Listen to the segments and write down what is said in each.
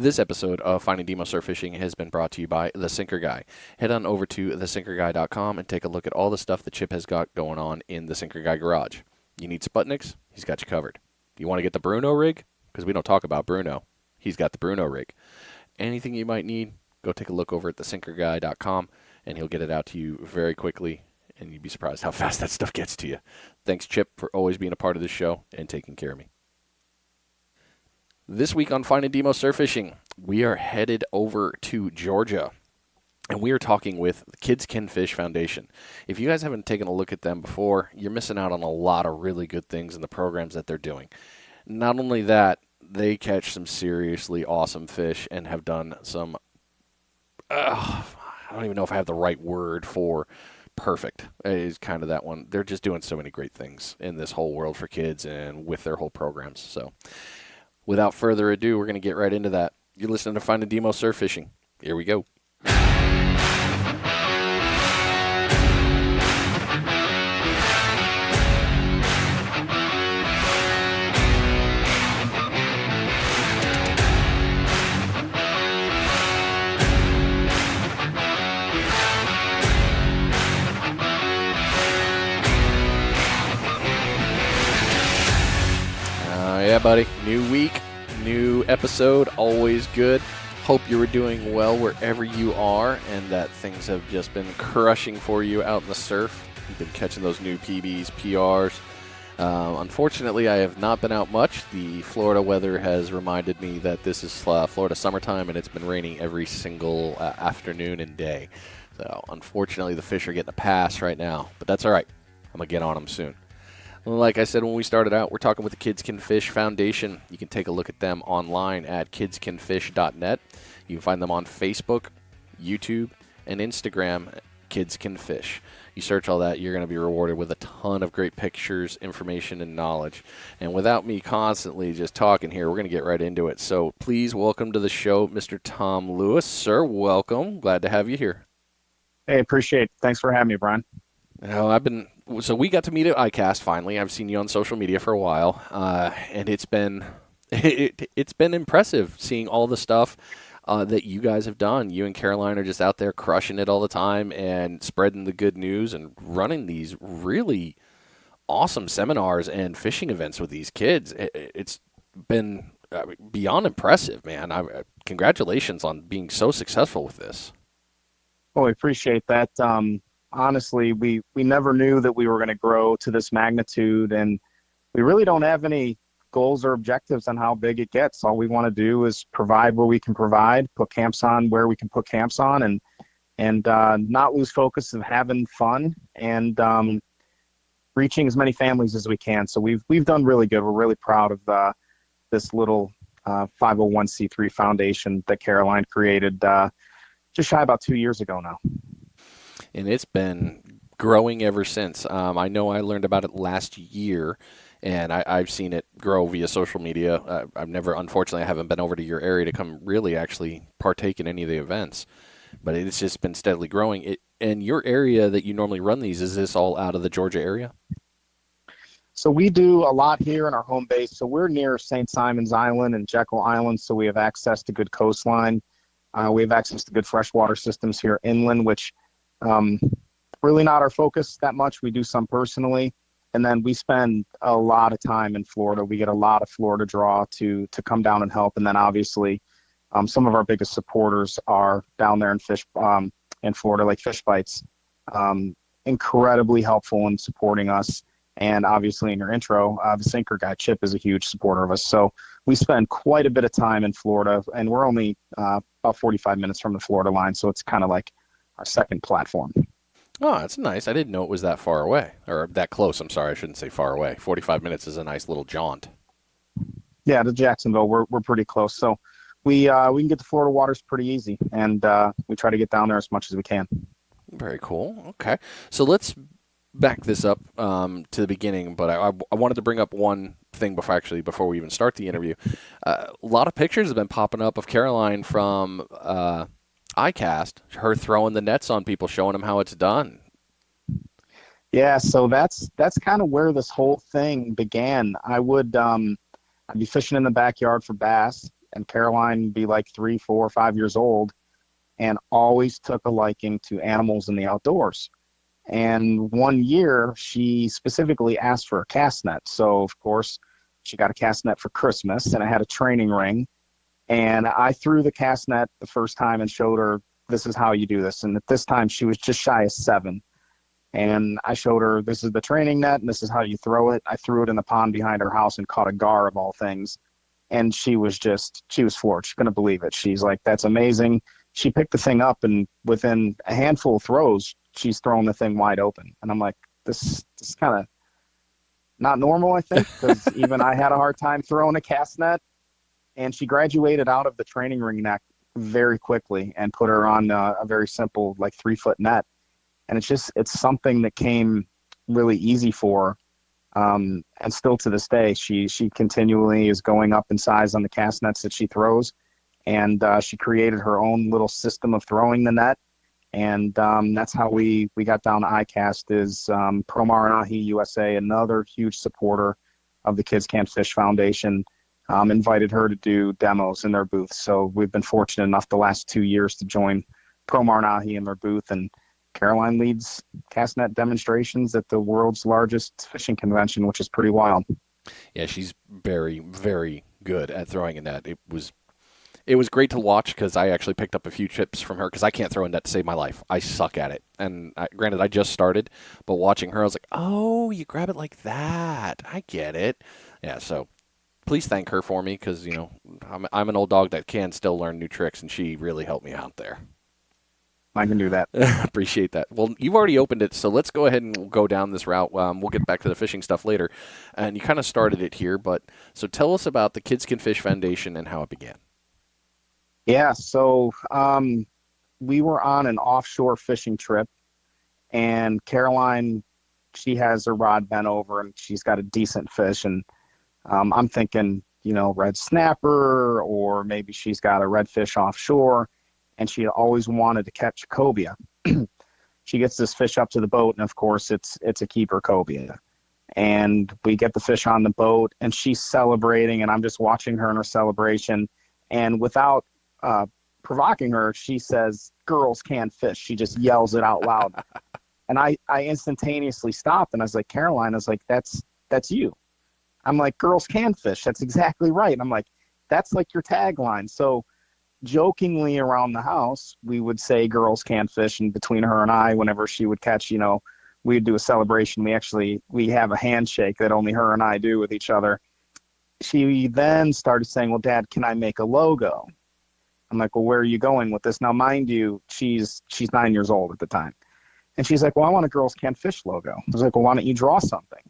This episode of Finding Demo Surf Fishing has been brought to you by The Sinker Guy. Head on over to thesinkerguy.com and take a look at all the stuff that Chip has got going on in the Sinker Guy garage. You need Sputniks? He's got you covered. You want to get the Bruno rig? Because we don't talk about Bruno. He's got the Bruno rig. Anything you might need, go take a look over at thesinkerguy.com and he'll get it out to you very quickly, and you'd be surprised how fast that stuff gets to you. Thanks, Chip, for always being a part of this show and taking care of me. This week on Finding Demo Surf Fishing, we are headed over to Georgia, and we are talking with the Kids Can Fish Foundation. If you guys haven't taken a look at them before, you're missing out on a lot of really good things in the programs that they're doing. Not only that, they catch some seriously awesome fish and have done some, I don't even know if I have the right word for perfect. Is kind of that one. They're just doing so many great things in this whole world for kids and with their whole programs. So without further ado, we're going to get right into that. You're listening to Finding Demo Surf Fishing. Here we go. Yeah, buddy. New week, new episode, always good. Hope you were doing well wherever you are and that things have just been crushing for you out in the surf. You've been catching those new PBs, PRs. Unfortunately, I have not been out much. The Florida weather has reminded me that this is Florida summertime, and it's been raining every single afternoon and day. So, unfortunately, the fish are getting a pass right now, but that's all right. I'm going to get on them soon. Like I said when we started out, we're talking with the Kids Can Fish Foundation. You can take a look at them online at kidscanfish.net. You can find them on Facebook, YouTube, and Instagram, Kids Can Fish. You search all that, you're going to be rewarded with a ton of great pictures, information, and knowledge. And without me constantly just talking here, we're going to get right into it. So please welcome to the show, Mr. Tom Lewis. Sir, welcome. Glad to have you here. Hey, appreciate it. Thanks for having me, Brian. So we got to meet at ICAST finally. I've seen you on social media for a while, and it's been impressive seeing all the stuff that you guys have done. You and Caroline are just out there crushing it all the time and spreading the good news and running these really awesome seminars and fishing events with these kids. It's been beyond impressive, man. Congratulations on being so successful with this. Well, we appreciate that. Honestly, we never knew that we were going to grow to this magnitude, and we really don't have any goals or objectives on how big it gets. All we want to do is provide where we can provide, put camps on where we can put camps on, and not lose focus of having fun and reaching as many families as we can. So we've done really good. We're really proud of this little 501c3 foundation that Caroline created just shy about 2 years ago now. And it's been growing ever since. I know I learned about it last year, and I've seen it grow via social media. Unfortunately, I haven't been over to your area to come really actually partake in any of the events, but it's just been steadily growing. And your area that you normally run these, is this all out of the Georgia area? So we do a lot here in our home base. So we're near St. Simon's Island and Jekyll Island, so we have access to good coastline. We have access to good freshwater systems here inland, which really not our focus that much. We do some personally, and then we spend a lot of time in Florida. We get a lot of Florida draw to come down and help, and then obviously some of our biggest supporters are down there in Florida, like Fishbites. Incredibly helpful in supporting us, and obviously in your intro, the Sinker Guy Chip is a huge supporter of us. So we spend quite a bit of time in Florida, and we're only about 45 minutes from the Florida line, so it's kind of like our second platform. Oh, that's nice. I didn't know it was that far away, or that close. I'm sorry, I shouldn't say far away. 45 minutes is a nice little jaunt. Yeah, to Jacksonville, we're pretty close. So we can get to Florida waters pretty easy, and we try to get down there as much as we can. Very cool. Okay, so let's back this up to the beginning, but I wanted to bring up one thing before we even start the interview. A lot of pictures have been popping up of Caroline from ICAST, her throwing the nets on people, showing them how it's done. Yeah, so that's kind of where this whole thing began. I'd be fishing in the backyard for bass, and Caroline would be like 3, 4, 5 years old and always took a liking to animals in the outdoors. And one year she specifically asked for a cast net. So of course she got a cast net for Christmas, and it had a training ring. And I threw the cast net the first time and showed her, this is how you do this. And at this time she was just shy of 7. And I showed her, this is the training net and this is how you throw it. I threw it in the pond behind her house and caught a gar of all things. And she was floored. She couldn't believe it. She's like, that's amazing. She picked the thing up, and within a handful of throws, she's thrown the thing wide open. And I'm like, this is kind of not normal, I think, because even I had a hard time throwing a cast net. And she graduated out of the training ring net very quickly and put her on a very simple, like 3-foot net. And it's something that came really easy for her. And still to this day, she continually is going up in size on the cast nets that she throws. And she created her own little system of throwing the net. And that's how we got down to ICAST is Pro Maranahi USA, another huge supporter of the Kids Can't Fish Foundation, invited her to do demos in their booth. So we've been fortunate enough the last 2 years to join Pro Maranahi in their booth. And Caroline leads cast net demonstrations at the world's largest fishing convention, which is pretty wild. Yeah, she's very, very good at throwing a net. It was great to watch because I actually picked up a few tips from her because I can't throw a net to save my life. I suck at it. And granted, I just started, but watching her, I was like, oh, you grab it like that. I get it. Yeah, so please thank her for me because, I'm an old dog that can still learn new tricks, and she really helped me out there. I can do that. Appreciate that. Well, you've already opened it, so let's go ahead and go down this route. We'll get back to the fishing stuff later. And you kind of started it here, but so tell us about the Kids Can Fish Foundation and how it began. Yeah, so we were on an offshore fishing trip, and Caroline, she has her rod bent over, and she's got a decent fish, and I'm thinking, red snapper, or maybe she's got a redfish offshore, and she always wanted to catch a cobia. She gets this fish up to the boat, and of course it's a keeper cobia. And we get the fish on the boat, and she's celebrating, and I'm just watching her in her celebration, and without provoking her, she says, "Girls can fish." She just yells it out loud. And I instantaneously stopped, and I was like, Caroline, I was like, that's you. I'm like, girls can fish. That's exactly right. And I'm like, that's like your tagline. So jokingly around the house, we would say girls can fish. And between her and I, whenever she would catch, we'd do a celebration. We have a handshake that only her and I do with each other. She then started saying, well, Dad, can I make a logo? I'm like, well, where are you going with this? Now, mind you, she's 9 years old at the time. And she's like, well, I want a Girls Can Fish logo. I was like, well, why don't you draw something?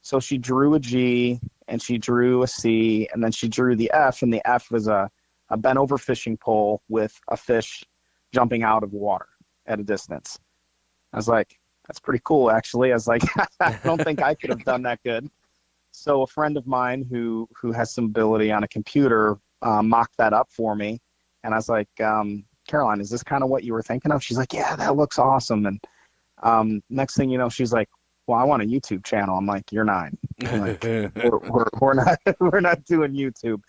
So she drew a G, and she drew a C, and then she drew the F, and the F was a bent over fishing pole with a fish jumping out of water at a distance. I was like, that's pretty cool, actually. I was like, I don't think I could have done that good. So a friend of mine who has some ability on a computer mocked that up for me. And I was like, Caroline, is this kind of what you were thinking of? She's like, yeah, that looks awesome. And next thing you know, she's like, well, I want a YouTube channel. I'm like, you're 9. I'm like, we're not doing YouTube.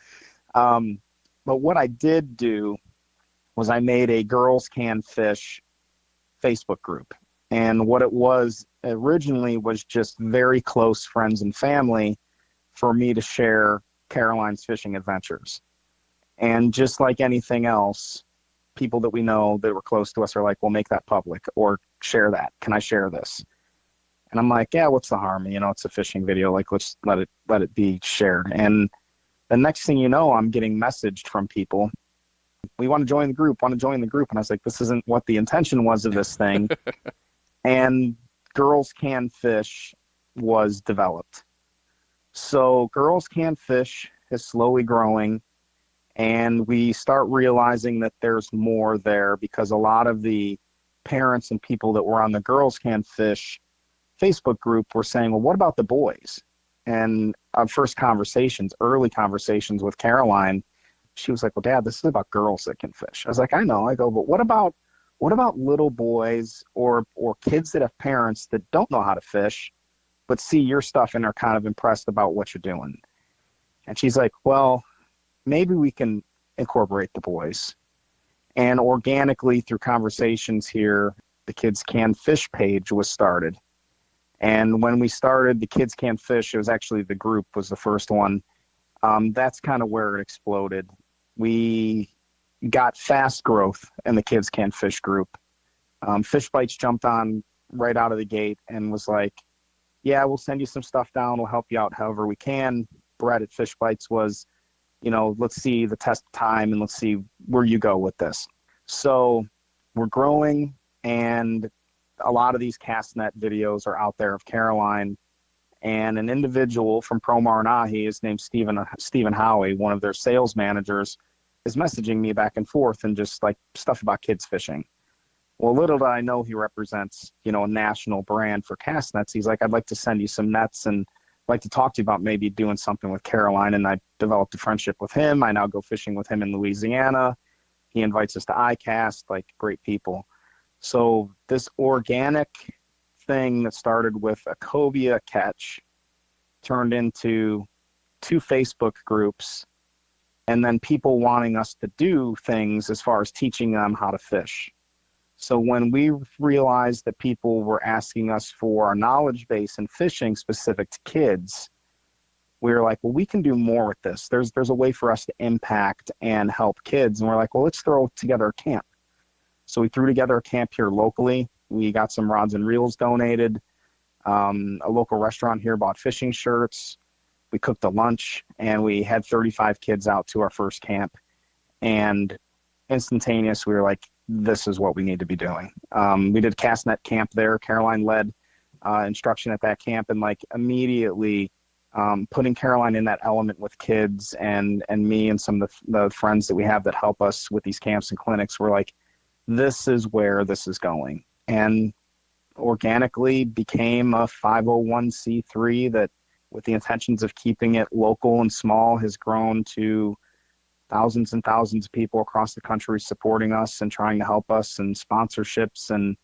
But what I did do was I made a Girls Can Fish Facebook group. And what it was originally was just very close friends and family for me to share Caroline's fishing adventures. And just like anything else, people that we know that were close to us are like, well, make that public or share that. Can I share this? And I'm like, yeah, what's the harm? It's a fishing video. Like, let's let it be shared. And the next thing you know, I'm getting messaged from people. We want to join the group, And I was like, this isn't what the intention was of this thing. And Girls Can Fish was developed. So Girls Can Fish is slowly growing. And we start realizing that there's more there because a lot of the parents and people that were on the Girls Can Fish Facebook group were saying, well, what about the boys? And our early conversations with Caroline, she was like, well, Dad, this is about girls that can fish. I was like, I know. I go, but what about little boys or kids that have parents that don't know how to fish, but see your stuff and are kind of impressed about what you're doing? And she's like, well, maybe we can incorporate the boys. And organically through conversations here, the Kids Can Fish page was started. And when we started the Kids Can Fish, it was actually the group was the first one. That's kind of where it exploded. We got fast growth in the Kids Can Fish group. Fishbites jumped on right out of the gate and was like, yeah, we'll send you some stuff down. We'll help you out however we can. Brett at Fishbites was, let's see the test of time and let's see where you go with this. So we're growing, and a lot of these castnet videos are out there of Caroline, and an individual from Pro Maranahi is named Stephen Howie, one of their sales managers, is messaging me back and forth and just like stuff about kids fishing. Well, little did I know he represents, a national brand for cast nets. He's like, I'd like to send you some nets and like to talk to you about maybe doing something with Caroline. And I developed a friendship with him. I now go fishing with him in Louisiana. He invites us to iCast, like great people. So this organic thing that started with a cobia catch turned into 2 Facebook groups, and then people wanting us to do things as far as teaching them how to fish. So when we realized that people were asking us for our knowledge base in fishing specific to kids, we were like, well, we can do more with this. There's a way for us to impact and help kids. And we're like, well, let's throw together a camp. So we threw together a camp here locally. We got some rods and reels donated. A local restaurant here bought fishing shirts. We cooked a lunch, and we had 35 kids out to our first camp. And instantaneous, we were like, this is what we need to be doing. We did castnet camp there. Caroline led instruction at that camp, and like immediately putting Caroline in that element with kids and me and some of the friends that we have that help us with these camps and clinics, we're like, this is where this is going. And organically became a 501c3 that, with the intentions of keeping it local and small, has grown to thousands and thousands of people across the country supporting us and trying to help us, and sponsorships. And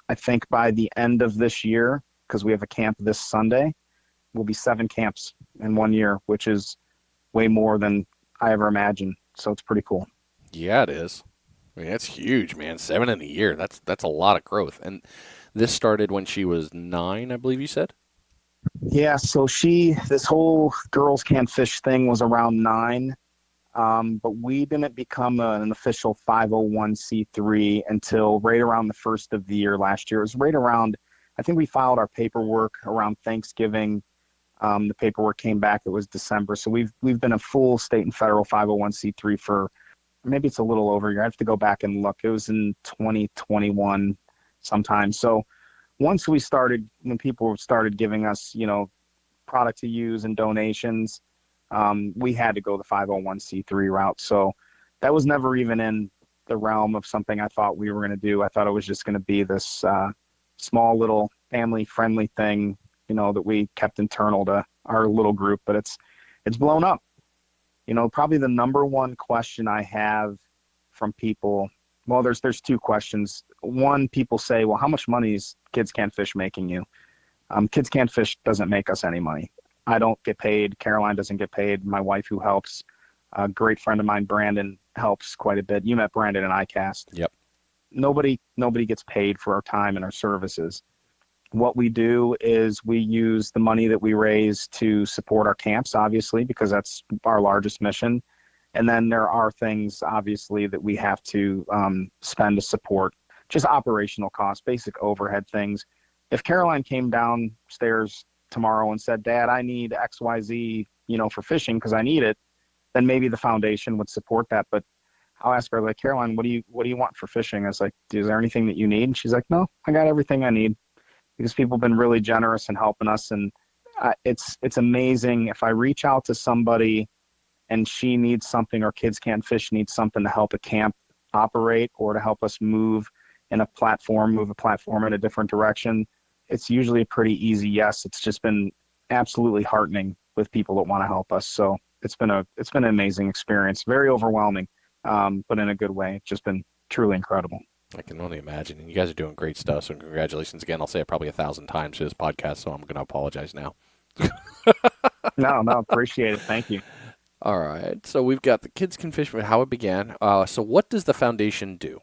I think by the end of this year, because we have a camp this Sunday, will be 7 camps in 1 year, which is way more than I ever imagined. So it's pretty cool. Yeah, it is. I mean, that's huge, man. 7 in a year. That's a lot of growth. And this started when she was 9, I believe you said? Yeah, so this whole Girls Can Fish thing was around 9. But we didn't become an official 501c3 until right around the first of the year last year. It was right around, I think we filed our paperwork around Thanksgiving. The paperwork came back, it was December. So we've been a full state and federal 501c3 for, maybe it's a little over a year. I have to go back and look. It was in 2021 sometime. So once when people started giving us, product to use and donations, we had to go the 501c3 route. So that was never even in the realm of something I thought we were going to do. I thought it was just going to be this small little family-friendly thing, that we kept internal to our little group. But it's blown up. Probably the number one question I have from people, well, there's 2 questions. One, people say, well, how much money is Kids Can Fish making you? Kids Can Fish doesn't make us any money. I don't get paid. Caroline doesn't get paid. My wife, who helps, a great friend of mine, Brandon, helps quite a bit. You met Brandon in iCast. Yep. Nobody gets paid for our time and our services. What we do is we use the money that we raise to support our camps, obviously, because that's our largest mission. And then there are things, obviously, that we have to spend to support, just operational costs, basic overhead things. If Caroline came downstairs tomorrow and said, Dad, I need XYZ, for fishing because I need it, then maybe the foundation would support that. But I'll ask her, like, Caroline, what do you want for fishing? I was like, is there anything that you need? And she's like, no, I got everything I need, because people have been really generous in helping us. And it's amazing. If I reach out to somebody and she needs something, or Kids Can Fish needs something to help a camp operate or to help us move a platform in a different direction, it's usually a pretty easy yes. It's just been absolutely heartening with people that want to help us. So it's been an amazing experience, very overwhelming, but in a good way. It's just been truly incredible. I can only imagine. And you guys are doing great stuff, so congratulations again. I'll say it probably 1,000 times to this podcast, so I'm going to apologize now. No, appreciate it. Thank you. All right. So we've got the kids can fish, how it began. So what does the foundation do?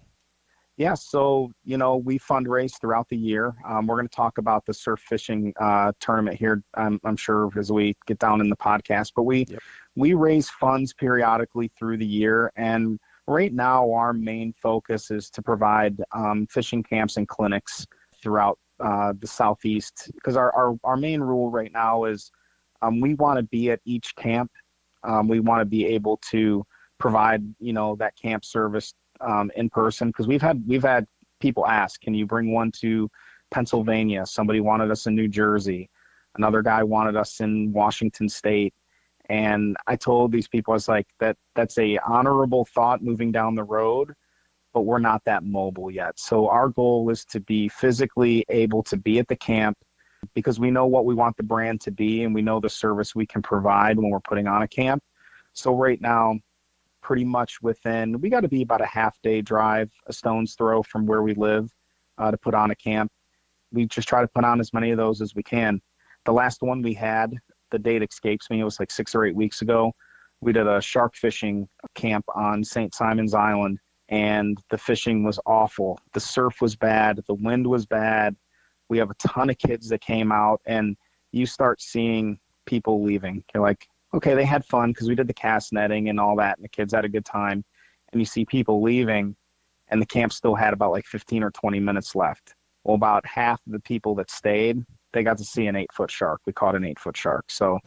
Yeah, so we fundraise throughout the year. We're going to talk about the surf fishing tournament here. I'm sure as we get down in the podcast, but we Yep. we raise funds periodically through the year, and right now our main focus is to provide fishing camps and clinics throughout the southeast. Because our main rule right now is we want to be at each camp. We want to be able to provide that camp service in person, because we've had people ask, can you bring one to Pennsylvania? Somebody wanted us in New Jersey. Another guy wanted us in Washington State. And I told these people, I was like, that's a honorable thought moving down the road, but we're not that mobile yet. So our goal is to be physically able to be at the camp, because we know what we want the brand to be and we know the service we can provide when we're putting on a camp. So right now, pretty much we got to be about a half-day drive, a stone's throw from where we live, to put on a camp. We just try to put on as many of those as we can. The last one we had, the date escapes me, it was like 6 or 8 weeks ago. We did a shark fishing camp on St. Simon's Island, and the fishing was awful. The surf was bad. The wind was bad. We have a ton of kids that came out, and you start seeing people leaving. You're like, okay, they had fun because we did the cast netting and all that, and the kids had a good time. And you see people leaving, and the camp still had about like 15 or 20 minutes left. Well, about half of the people that stayed, they got to see an 8-foot shark. We caught an 8-foot shark. So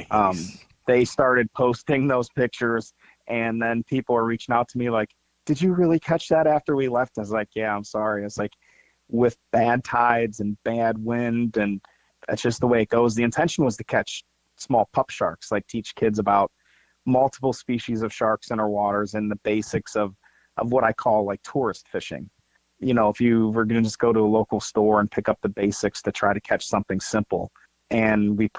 Nice. they started posting those pictures, and then people are reaching out to me like, did you really catch that after we left? I was like, yeah, I'm sorry. It's like, with bad tides and bad wind, and that's just the way it goes. The intention was to catch small pup sharks, like teach kids about multiple species of sharks in our waters and the basics of what I call like tourist fishing. If you were going to just go to a local store and pick up the basics to try to catch something simple. And we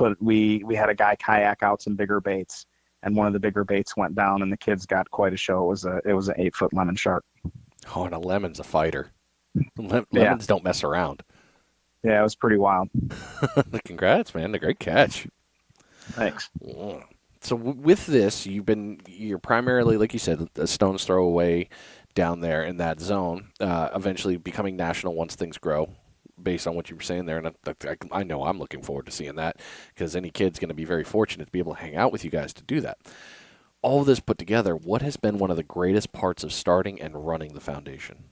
had a guy kayak out some bigger baits, and one of the bigger baits went down, and the kids got quite a show. It was an 8-foot lemon shark. Oh, and a lemon's a fighter. Yeah, Lemons don't mess around. yeah, it was pretty wild. Congrats, man. A great catch. Thanks. Mm. So with this, you're primarily, like you said, a stone's throw away down there in that zone, eventually becoming national once things grow, based on what you were saying there. And I know I'm looking forward to seeing that, because any kid's going to be very fortunate to be able to hang out with you guys to do that. All of this put together, what has been one of the greatest parts of starting and running the foundation?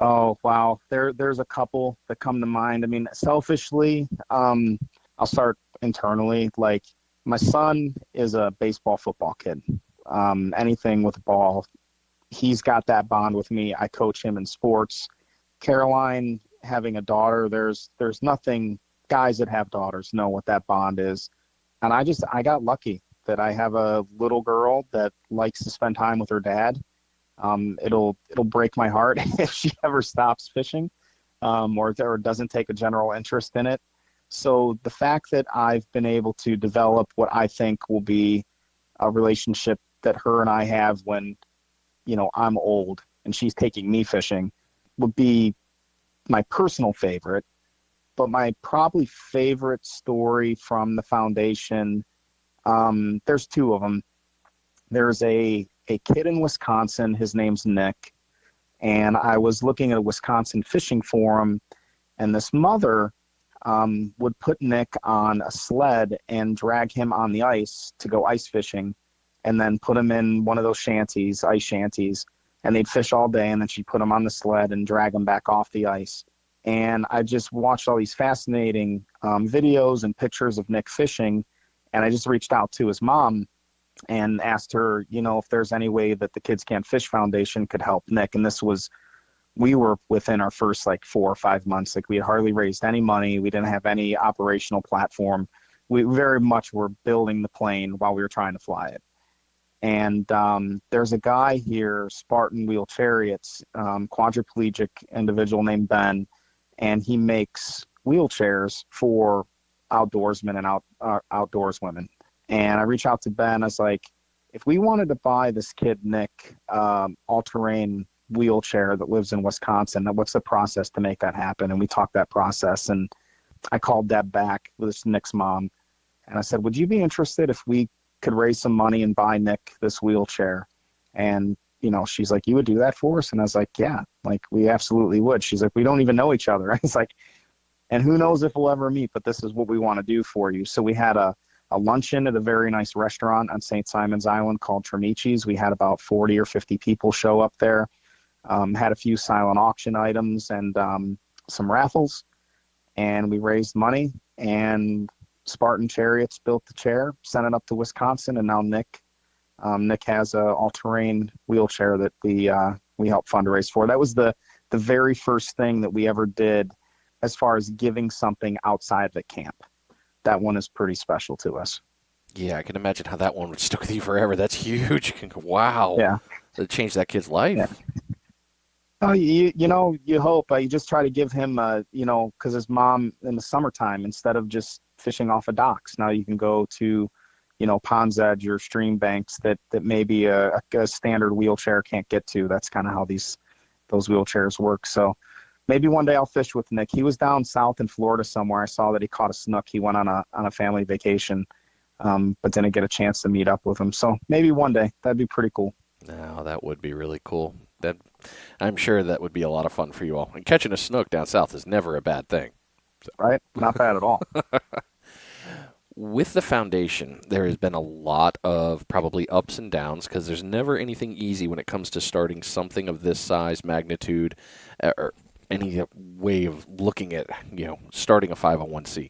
Oh, wow. There's a couple that come to mind. I mean, selfishly, I'll start internally. Like, my son is a baseball, football kid. Anything with a ball, he's got that bond with me. I coach him in sports. Caroline, having a daughter, there's nothing. Guys that have daughters know what that bond is. And I got lucky that I have a little girl that likes to spend time with her dad. It'll break my heart if she ever stops fishing, or doesn't take a general interest in it. So the fact that I've been able to develop what I think will be a relationship that her and I have when, I'm old and she's taking me fishing, would be my personal favorite. But my probably favorite story from the foundation, there's two of them. There's a kid in Wisconsin. His name's Nick. And I was looking at a Wisconsin fishing forum, and this mother would put Nick on a sled and drag him on the ice to go ice fishing, and then put him in one of those shanties, ice shanties, and they'd fish all day, and then she'd put him on the sled and drag him back off the ice. And I just watched all these fascinating videos and pictures of Nick fishing, and I just reached out to his mom and asked her, if there's any way that the Kids Can't Fish Foundation could help Nick. And we were within our first like 4 or 5 months. Like, we had hardly raised any money. We didn't have any operational platform. We very much were building the plane while we were trying to fly it. And there's a guy here, Spartan Wheel Chariots, quadriplegic individual named Ben, and he makes wheelchairs for outdoorsmen and outdoors women. And I reached out to Ben. I was like, if we wanted to buy this kid, Nick, all-terrain wheelchair that lives in Wisconsin, what's the process to make that happen? And we talked that process. And I called Deb back, with Nick's mom. And I said, would you be interested if we could raise some money and buy Nick this wheelchair. And, she's like, you would do that for us? And I was like, yeah, like we absolutely would. She's like, we don't even know each other. I was like, and who knows if we'll ever meet, but this is what we want to do for you. So we had a luncheon at a very nice restaurant on St. Simon's Island called Trimici's. We had about 40 or 50 people show up there, had a few silent auction items and some raffles, and we raised money, and Spartan Chariots built the chair, sent it up to Wisconsin, and now Nick has a all-terrain wheelchair that we helped fundraise for. That was the very first thing that we ever did as far as giving something outside of the camp. That one is pretty special to us. Yeah, I can imagine how that one would stick with you forever. That's huge. Wow. Yeah. That changed that kid's life. Yeah. Oh, you hope. You just try to give him, because his mom in the summertime, instead of just fishing off of docks, now you can go to, pond's edge or stream banks that maybe a standard wheelchair can't get to. That's kind of how those wheelchairs work. So maybe one day I'll fish with Nick. He was down south in Florida somewhere. I saw that he caught a snook. He went on a family vacation, but didn't get a chance to meet up with him. So maybe one day. That'd be pretty cool. No, that would be really cool. I'm sure that would be a lot of fun for you all. And catching a snook down south is never a bad thing. So. Right? Not bad at all. With the foundation, there has been a lot of probably ups and downs because there's never anything easy when it comes to starting something of this size, magnitude, or any way of looking at, starting a 501c.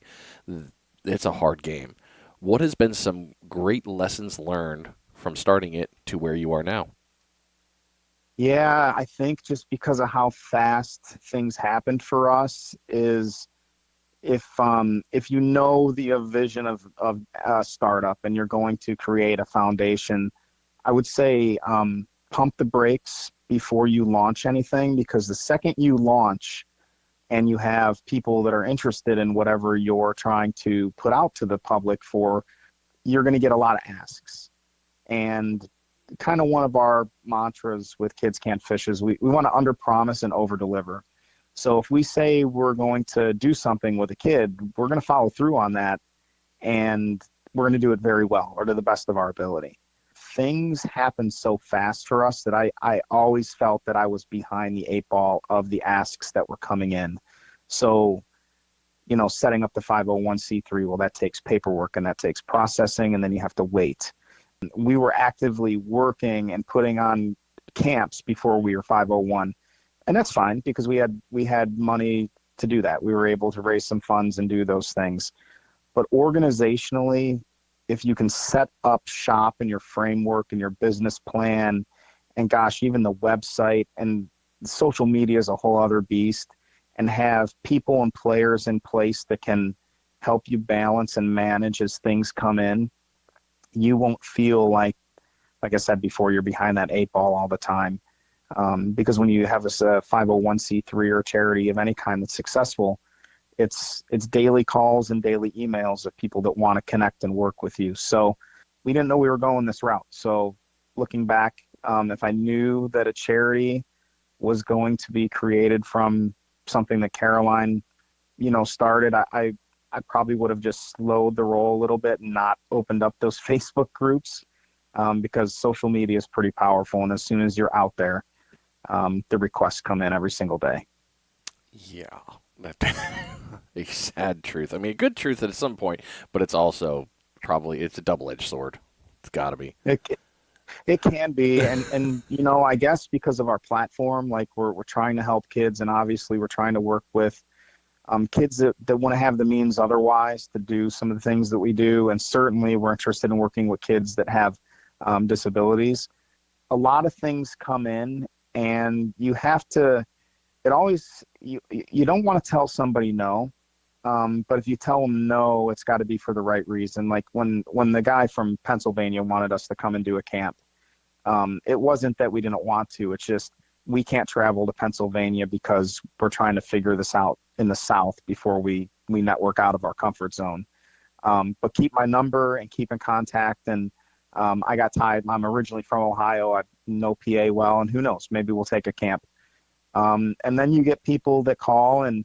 It's a hard game. What has been some great lessons learned from starting it to where you are now? Yeah, I think just because of how fast things happened for us is if you know the vision of a startup and you're going to create a foundation, I would say pump the brakes before you launch anything, because the second you launch and you have people that are interested in whatever you're trying to put out to the public for, you're going to get a lot of asks. And kind of one of our mantras with Kids Can't Fish is we want to underpromise and overdeliver. So if we say we're going to do something with a kid, we're going to follow through on that, and we're going to do it very well or to the best of our ability. Things happen so fast for us that I always felt that I was behind the 8 ball of the asks that were coming in. So, setting up the 501c3, well, that takes paperwork and that takes processing, and then you have to wait. We were actively working and putting on camps before we were 501. And that's fine because we had money to do that. We were able to raise some funds and do those things. But organizationally, if you can set up shop and your framework and your business plan, and gosh, even the website and social media is a whole other beast, and have people and players in place that can help you balance and manage as things come in, you won't feel like I said before, you're behind that 8 ball all the time. Because when you have a 501c3 or charity of any kind that's successful, it's daily calls and daily emails of people that want to connect and work with you. So we didn't know we were going this route. So looking back, if I knew that a charity was going to be created from something that Caroline, started, I probably would have just slowed the roll a little bit and not opened up those Facebook groups, because social media is pretty powerful. And as soon as you're out there, the requests come in every single day. Yeah, a sad truth. I mean, a good truth at some point, but it's also it's a double-edged sword. It's got to be. It can be, and I guess because of our platform, like we're trying to help kids, and obviously we're trying to work with kids that want to have the means otherwise to do some of the things that we do, and certainly we're interested in working with kids that have disabilities. A lot of things come in, and you have to. You don't want to tell somebody no, but if you tell them no, it's got to be for the right reason. Like when the guy from Pennsylvania wanted us to come and do a camp, it wasn't that we didn't want to. It's just we can't travel to Pennsylvania because we're trying to figure this out in the South before we network out of our comfort zone. But keep my number and keep in contact. And I got tied. I'm originally from Ohio. I know PA well, and who knows, maybe we'll take a camp. And then you get people that call, and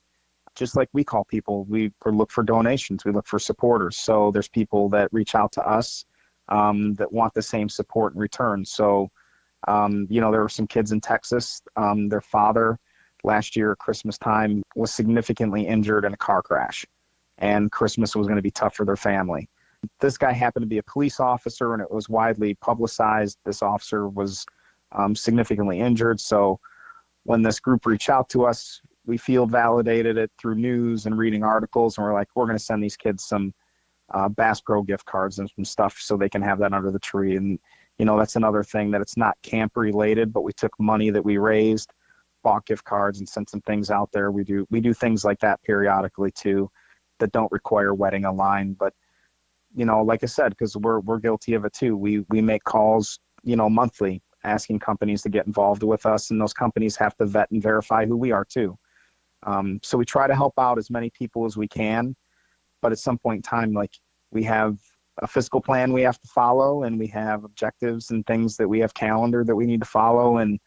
just like we call people, we look for donations, we look for supporters. So there's people that reach out to us that want the same support in return. So, there were some kids in Texas. Their father last year at Christmas time was significantly injured in a car crash, and Christmas was going to be tough for their family. This guy happened to be a police officer, and it was widely publicized. This officer was significantly injured. So when this group reached out to us, we field validated it through news and reading articles, and we're like, we're going to send these kids some Bass Pro gift cards and some stuff so they can have that under the tree. And, that's another thing, that it's not camp related, but we took money that we raised, bought gift cards, and sent some things out there. We do things like that periodically too, that don't require wetting a line. But, like I said, because we're guilty of it too. We make calls, monthly, asking companies to get involved with us, and those companies have to vet and verify who we are too. So we try to help out as many people as we can, but at some point in time, like, we have a fiscal plan we have to follow, and we have objectives and things that we have calendar that we need to follow, and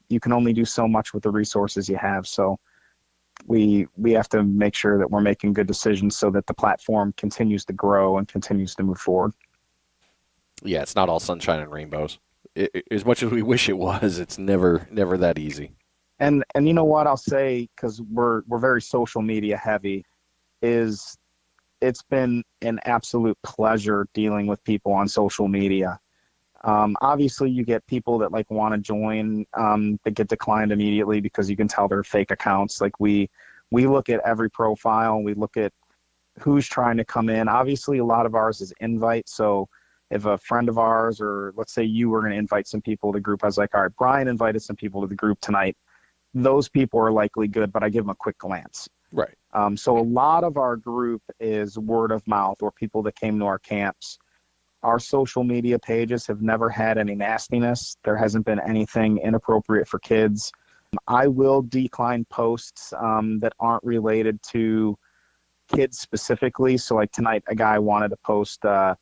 you can only do so much with the resources you have. So we have to make sure that we're making good decisions so that the platform continues to grow and continues to move forward. Yeah, it's not all sunshine and rainbows. As much as we wish it was, it's never that easy. And you know what I'll say, because we're very social media heavy, is it's been an absolute pleasure dealing with people on social media. Obviously, you get people that want to join that get declined immediately because you can tell they're fake accounts. Like, we look at every profile, we look at who's trying to come in. Obviously, a lot of ours is invite. So if a friend of ours, or let's say you were going to invite some people to the group, I was like, all right, Brian invited some people to the group tonight. Those people are likely good, but I give them a quick glance. Right. So a lot of our group is word of mouth, or people that came to our camps. Our social media pages have never had any nastiness. There hasn't been anything inappropriate for kids. I will decline posts that aren't related to kids specifically. So like tonight, a guy wanted to post a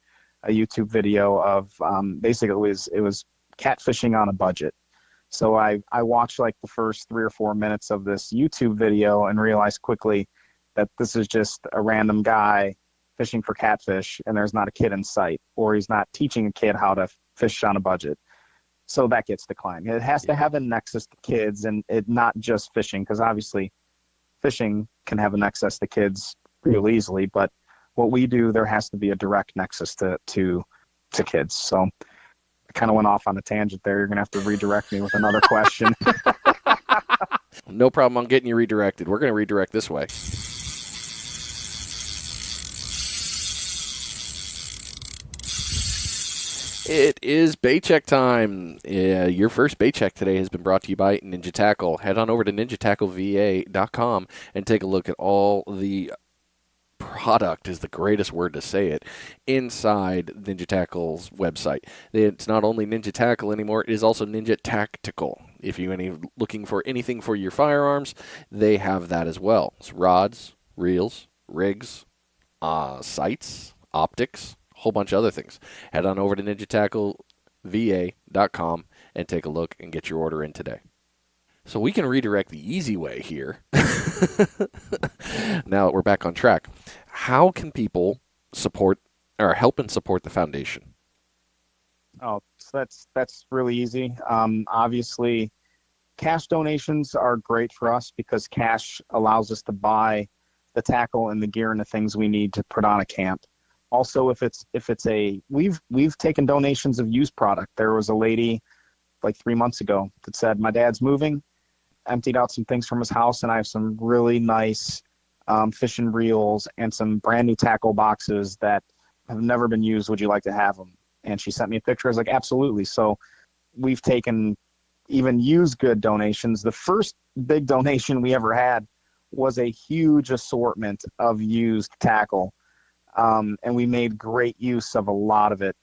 YouTube video of basically it was catfishing on a budget. So I watched like the first 3 or 4 minutes of this YouTube video and realized quickly that this is just a random guy fishing for catfish, and there's not a kid in sight, or he's not teaching a kid how to fish on a budget. So that gets declined. It has to have a nexus to kids, and it not just fishing, because obviously fishing can have a nexus to kids real easily, but what we do, there has to be a direct nexus to kids. So I kind of went off on a tangent there. You're going to have to redirect me with another question. No problem. I'm getting you redirected. We're going to redirect this way. It is bait check time. Your first bait check today has been brought to you by Ninja Tackle. Head on over to ninjatackleva.com and take a look at all the product, is the greatest word to say it, inside Ninja Tackle's website. It's not only Ninja Tackle anymore, it is also Ninja Tactical. If you're looking for anything for your firearms, they have that as well. It's rods, reels, rigs, sights, optics, whole bunch of other things. Head on over to ninjatackleva.com and take a look and get your order in today. So we can redirect the easy way here. Now that we're back on track, how can people support or help and support the foundation? Oh, so that's really easy. Obviously, cash donations are great for us because cash allows us to buy the tackle and the gear and the things we need to put on a camp. Also, we've taken donations of used product. There was a lady like 3 months ago that said, my dad's moving, emptied out some things from his house, and I have some really nice fishing reels and some brand new tackle boxes that have never been used. Would you like to have them? And she sent me a picture. I was like, absolutely. So we've taken even used good donations. The first big donation we ever had was a huge assortment of used tackle. And we made great use of a lot of it.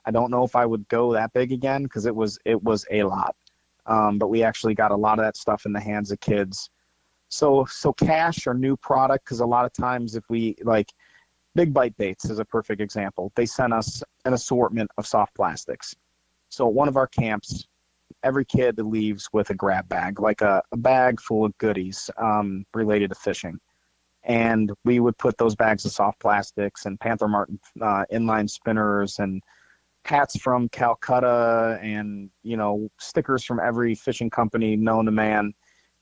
I don't know if I would go that big again because it was a lot. But we actually got a lot of that stuff in the hands of kids. So cash or new product, because a lot of times if we like Big Bite Baits is a perfect example. They sent us an assortment of soft plastics. So at one of our camps, every kid leaves with a grab bag, like a bag full of goodies related to fishing. And we would put those bags of soft plastics and Panther Martin inline spinners and hats from Calcutta and, stickers from every fishing company known to man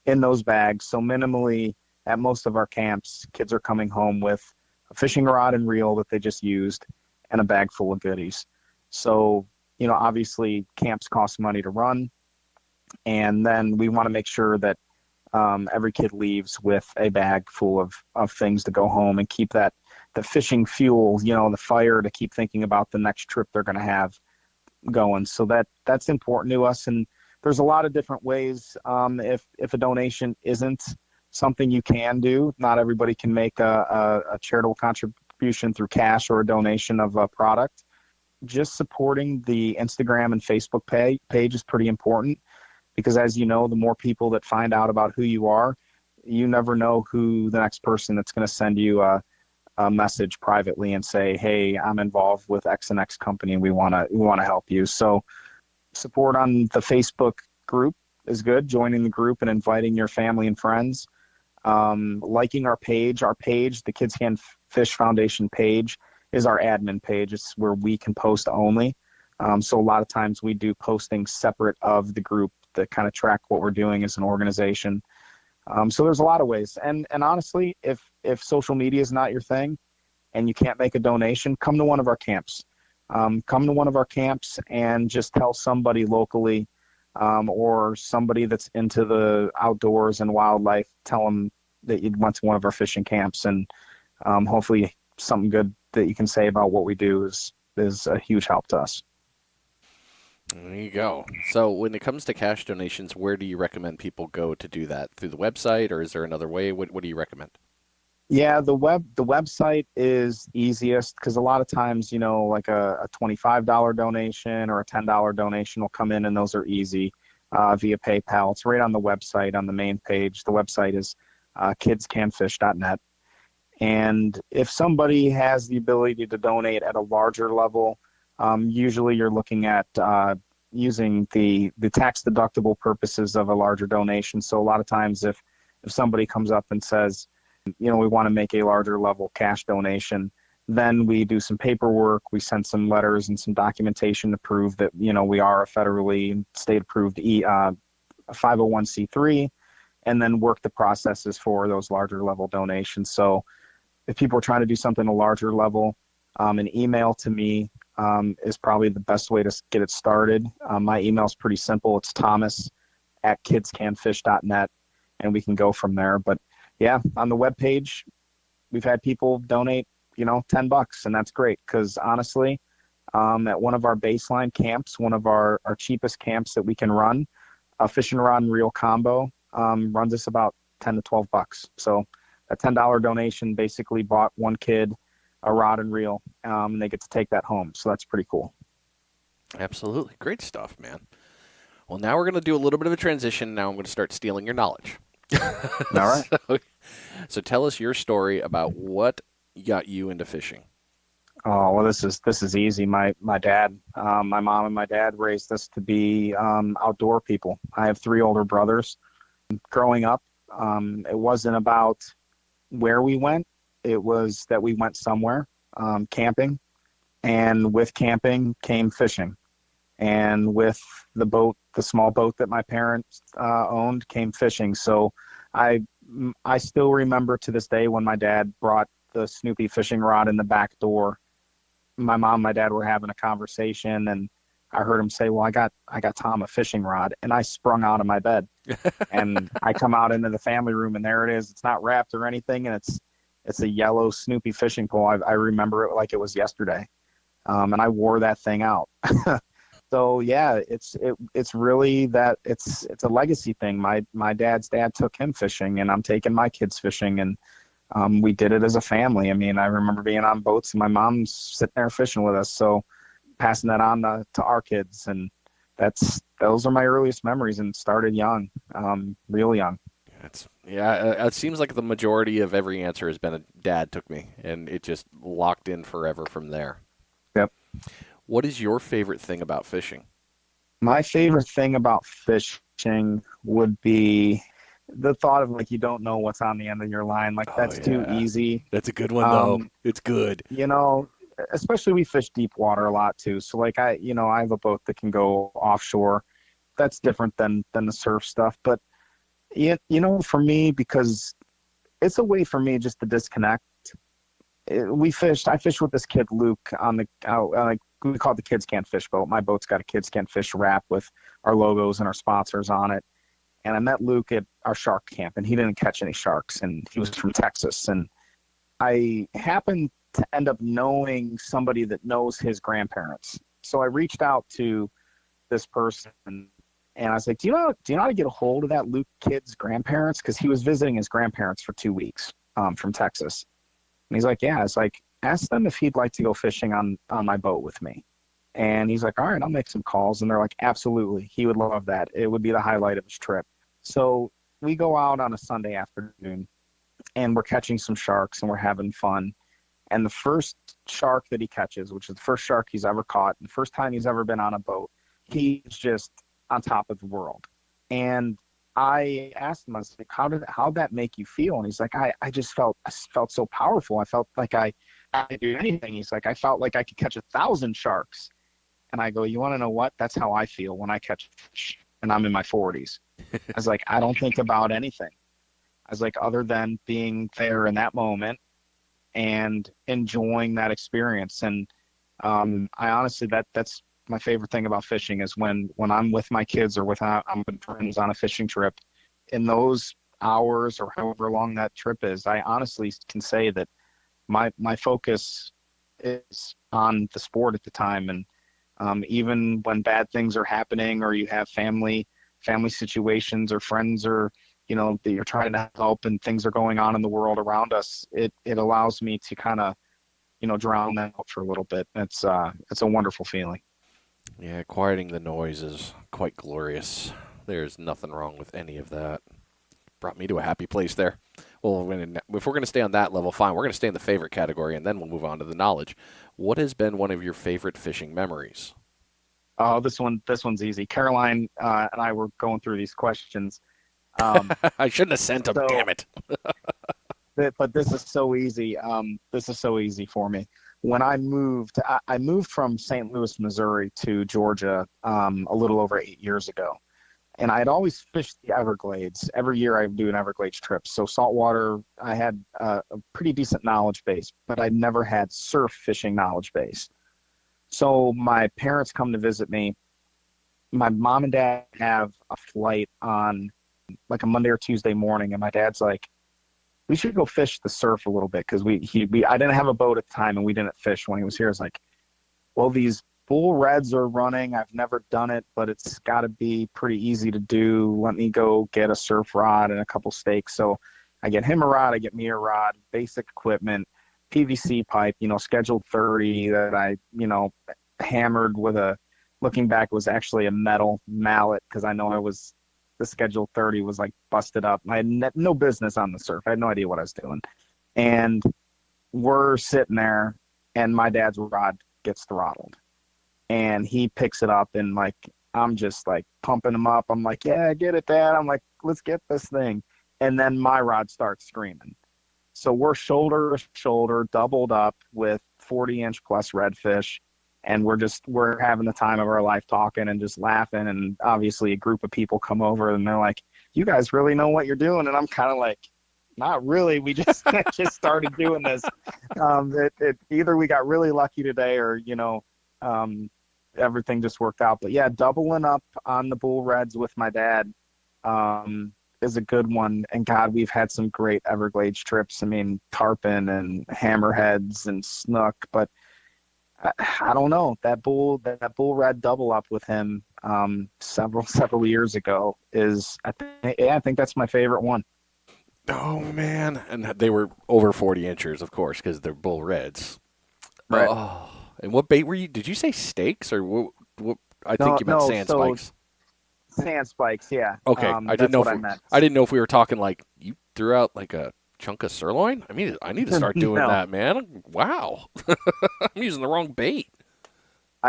in those bags. So minimally at most of our camps, kids are coming home with a fishing rod and reel that they just used and a bag full of goodies. So, obviously camps cost money to run. And then we want to make sure that every kid leaves with a bag full of things to go home and keep the fishing fuel, the fire to keep thinking about the next trip they're going to have going. So that's important to us. And there's a lot of different ways. If a donation isn't something you can do, not everybody can make a charitable contribution through cash or a donation of a product. Just supporting the Instagram and Facebook page is pretty important, because as you know, the more people that find out about who you are, you never know who the next person that's going to send you a message privately and say, hey, I'm involved with X and X company. We want to help you. So support on the Facebook group is good. Joining the group and inviting your family and friends. Liking our page, the Kids Can Fish Foundation page is our admin page. It's where we can post only. So a lot of times we do posting separate of the group that kind of track what we're doing as an organization. So there's a lot of ways. And honestly, if social media is not your thing and you can't make a donation, come to one of our camps. Come to one of our camps and just tell somebody locally or somebody that's into the outdoors and wildlife, tell them that you went to one of our fishing camps, and hopefully something good that you can say about what we do is a huge help to us. There you go. So when it comes to cash donations, where do you recommend people go to do that? Through the website, or is there another way? What do you recommend? Yeah, the website is easiest, because a lot of times, like a $25 donation or a $10 donation will come in, and those are easy via PayPal. It's right on the website, on the main page. The website is kidscanfish.net. And if somebody has the ability to donate at a larger level, usually you're looking at using the tax deductible purposes of a larger donation. So a lot of times if somebody comes up and says, we want to make a larger level cash donation, then we do some paperwork. We send some letters and some documentation to prove that, we are a federally state approved 501c3, and then work the processes for those larger level donations. So if people are trying to do something a larger level, an email to me is probably the best way to get it started. My email is pretty simple. It's thomas@kidscanfish.net, and we can go from there. But yeah, on the webpage, we've had people donate, $10, and that's great, because honestly, at one of our baseline camps, one of our cheapest camps that we can run, a fishing rod and reel combo runs us about $10 to $12. So a $10 donation basically bought one kid a rod and reel, and they get to take that home. So that's pretty cool. Absolutely. Great stuff, man. Well, now we're going to do a little bit of a transition. Now I'm going to start stealing your knowledge. All right. So tell us your story about what got you into fishing. Oh, well, this is easy. My dad, my mom and my dad raised us to be outdoor people. I have 3 older brothers. Growing up, it wasn't about where we went. It was that we went somewhere, camping, and with camping came fishing. And with the small boat that my parents owned, came fishing. So I still remember to this day when my dad brought the Snoopy fishing rod in the back door. My mom and my dad were having a conversation, and I heard him say, well, I got Tom a fishing rod, and I sprung out of my bed. And I come out into the family room, and there it is. It's not wrapped or anything, and it's a yellow Snoopy fishing pole. I remember it like it was yesterday. And I wore that thing out. So yeah, it's really that it's a legacy thing. My dad's dad took him fishing, and I'm taking my kids fishing, and we did it as a family. I mean, I remember being on boats and my mom's sitting there fishing with us. So passing that on to our kids, and those are my earliest memories, and started young, real young. It seems like the majority of every answer has been a dad took me, and it just locked in forever from there. Yep. What is your favorite thing about fishing? My favorite thing about fishing would be the thought of, like, you don't know what's on the end of your line. Like, that's too easy. That's a good one, though. It's good. especially we fish deep water a lot too. So like I have a boat that can go offshore. That's different than the surf stuff. But for me, because it's a way for me just to disconnect. I fished with this kid Luke on the like we call it the Kids Can't Fish boat. My boat's got a Kids Can't Fish wrap with our logos and our sponsors on it. And I met Luke at our shark camp, and he didn't catch any sharks, and he was from Texas. And I happened to end up knowing somebody that knows his grandparents. So I reached out to this person, and I was like, do you know how to get a hold of that Luke kid's grandparents? Because he was visiting his grandparents for 2 weeks from Texas. And he's like, yeah. It's like, ask them if he'd like to go fishing on my boat with me. And he's like, all right, I'll make some calls. And they're like, absolutely. He would love that. It would be the highlight of his trip. So we go out on a Sunday afternoon, and we're catching some sharks, and we're having fun. And the first shark that he catches, which is the first shark he's ever caught, the first time he's ever been on a boat, he's just on top of the world. And I asked him, I was like, how'd that make you feel? And he's like, I just felt so powerful. I felt like I could do anything. He's like, I felt like I could catch 1,000 sharks. And I go, you want to know what? That's how I feel when I catch fish, and I'm in my 40s. I was like, I don't think about anything. I was like, other than being there in that moment and enjoying that experience. And I honestly, that's my favorite thing about fishing is when I'm with my kids or I'm with friends on a fishing trip. In those hours or however long that trip is, I honestly can say that my focus is on the sport at the time. And even when bad things are happening, or you have family situations, or friends, or that you're trying to help, and things are going on in the world around us, it allows me to kind of drown that out for a little bit. It's a wonderful feeling. Yeah, quieting the noise is quite glorious. There's nothing wrong with any of that. Brought me to a happy place there. Well, if we're going to stay on that level, fine. We're going to stay in the favorite category, and then we'll move on to the knowledge. What has been one of your favorite fishing memories? Oh, this one's easy. Caroline and I were going through these questions. I shouldn't have sent them, damn it. But this is so easy. This is so easy for me. When I moved from St. Louis, Missouri to Georgia a little over 8 years ago. And I had always fished the Everglades. Every year I would do an Everglades trip. So saltwater, I had a pretty decent knowledge base, but I never had surf fishing knowledge base. So my parents come to visit me. My mom and dad have a flight on like a Monday or Tuesday morning, and my dad's like, we should go fish the surf a little bit, because I didn't have a boat at the time, and we didn't fish when he was here. I was like, well, these bull reds are running. I've never done it, but it's got to be pretty easy to do. Let me go get a surf rod and a couple stakes. So I get him a rod, I get me a rod, basic equipment, PVC pipe, scheduled 30 that I, hammered with looking back, it was actually a metal mallet, because I know the scheduled 30 was like busted up. I had no business on the surf. I had no idea what I was doing. And we're sitting there, and my dad's rod gets throttled. And he picks it up, and like, I'm just like pumping him up. I'm like, yeah, get it, Dad. I'm like, let's get this thing. And then my rod starts screaming. So we're shoulder to shoulder, doubled up with 40-inch plus redfish. And we're having the time of our life talking and just laughing. And obviously a group of people come over, and they're like, you guys really know what you're doing? And I'm kind of like, not really. We just started doing this. Either we got really lucky today, or, everything just worked out. But yeah, doubling up on the bull reds with my dad is a good one. And God, we've had some great Everglades trips. I mean, tarpon and hammerheads and snook, but I don't know, that bull red double up with him several years ago I think that's my favorite one. Oh man, and they were over 40 inches, of course, because they're bull reds. Right. Oh, and what bait were you? Did you say steaks or what? I think you meant sand spikes. Sand spikes, yeah. Okay, I didn't know. I didn't know if we were talking like you threw out like a chunk of sirloin. I mean, I need to start doing that, man. Wow, I'm using the wrong bait.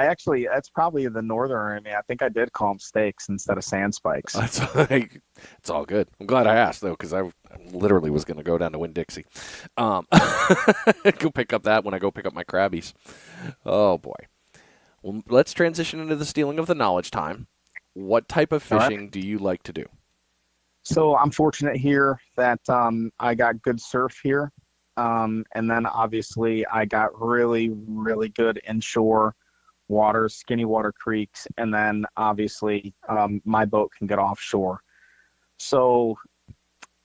that's probably the northern. I mean, I think I did call them stakes instead of sand spikes. It's like, it's all good. I'm glad I asked though, because I literally was going to go down to Winn-Dixie, um, go pick up that when I go pick up my crabbies. Oh boy. Well, let's transition into the stealing of the knowledge time. What type of All right. fishing do you like to do? So I'm fortunate here that I got good surf here. And then obviously I got really, really good inshore water, skinny water creeks. And then obviously my boat can get offshore. So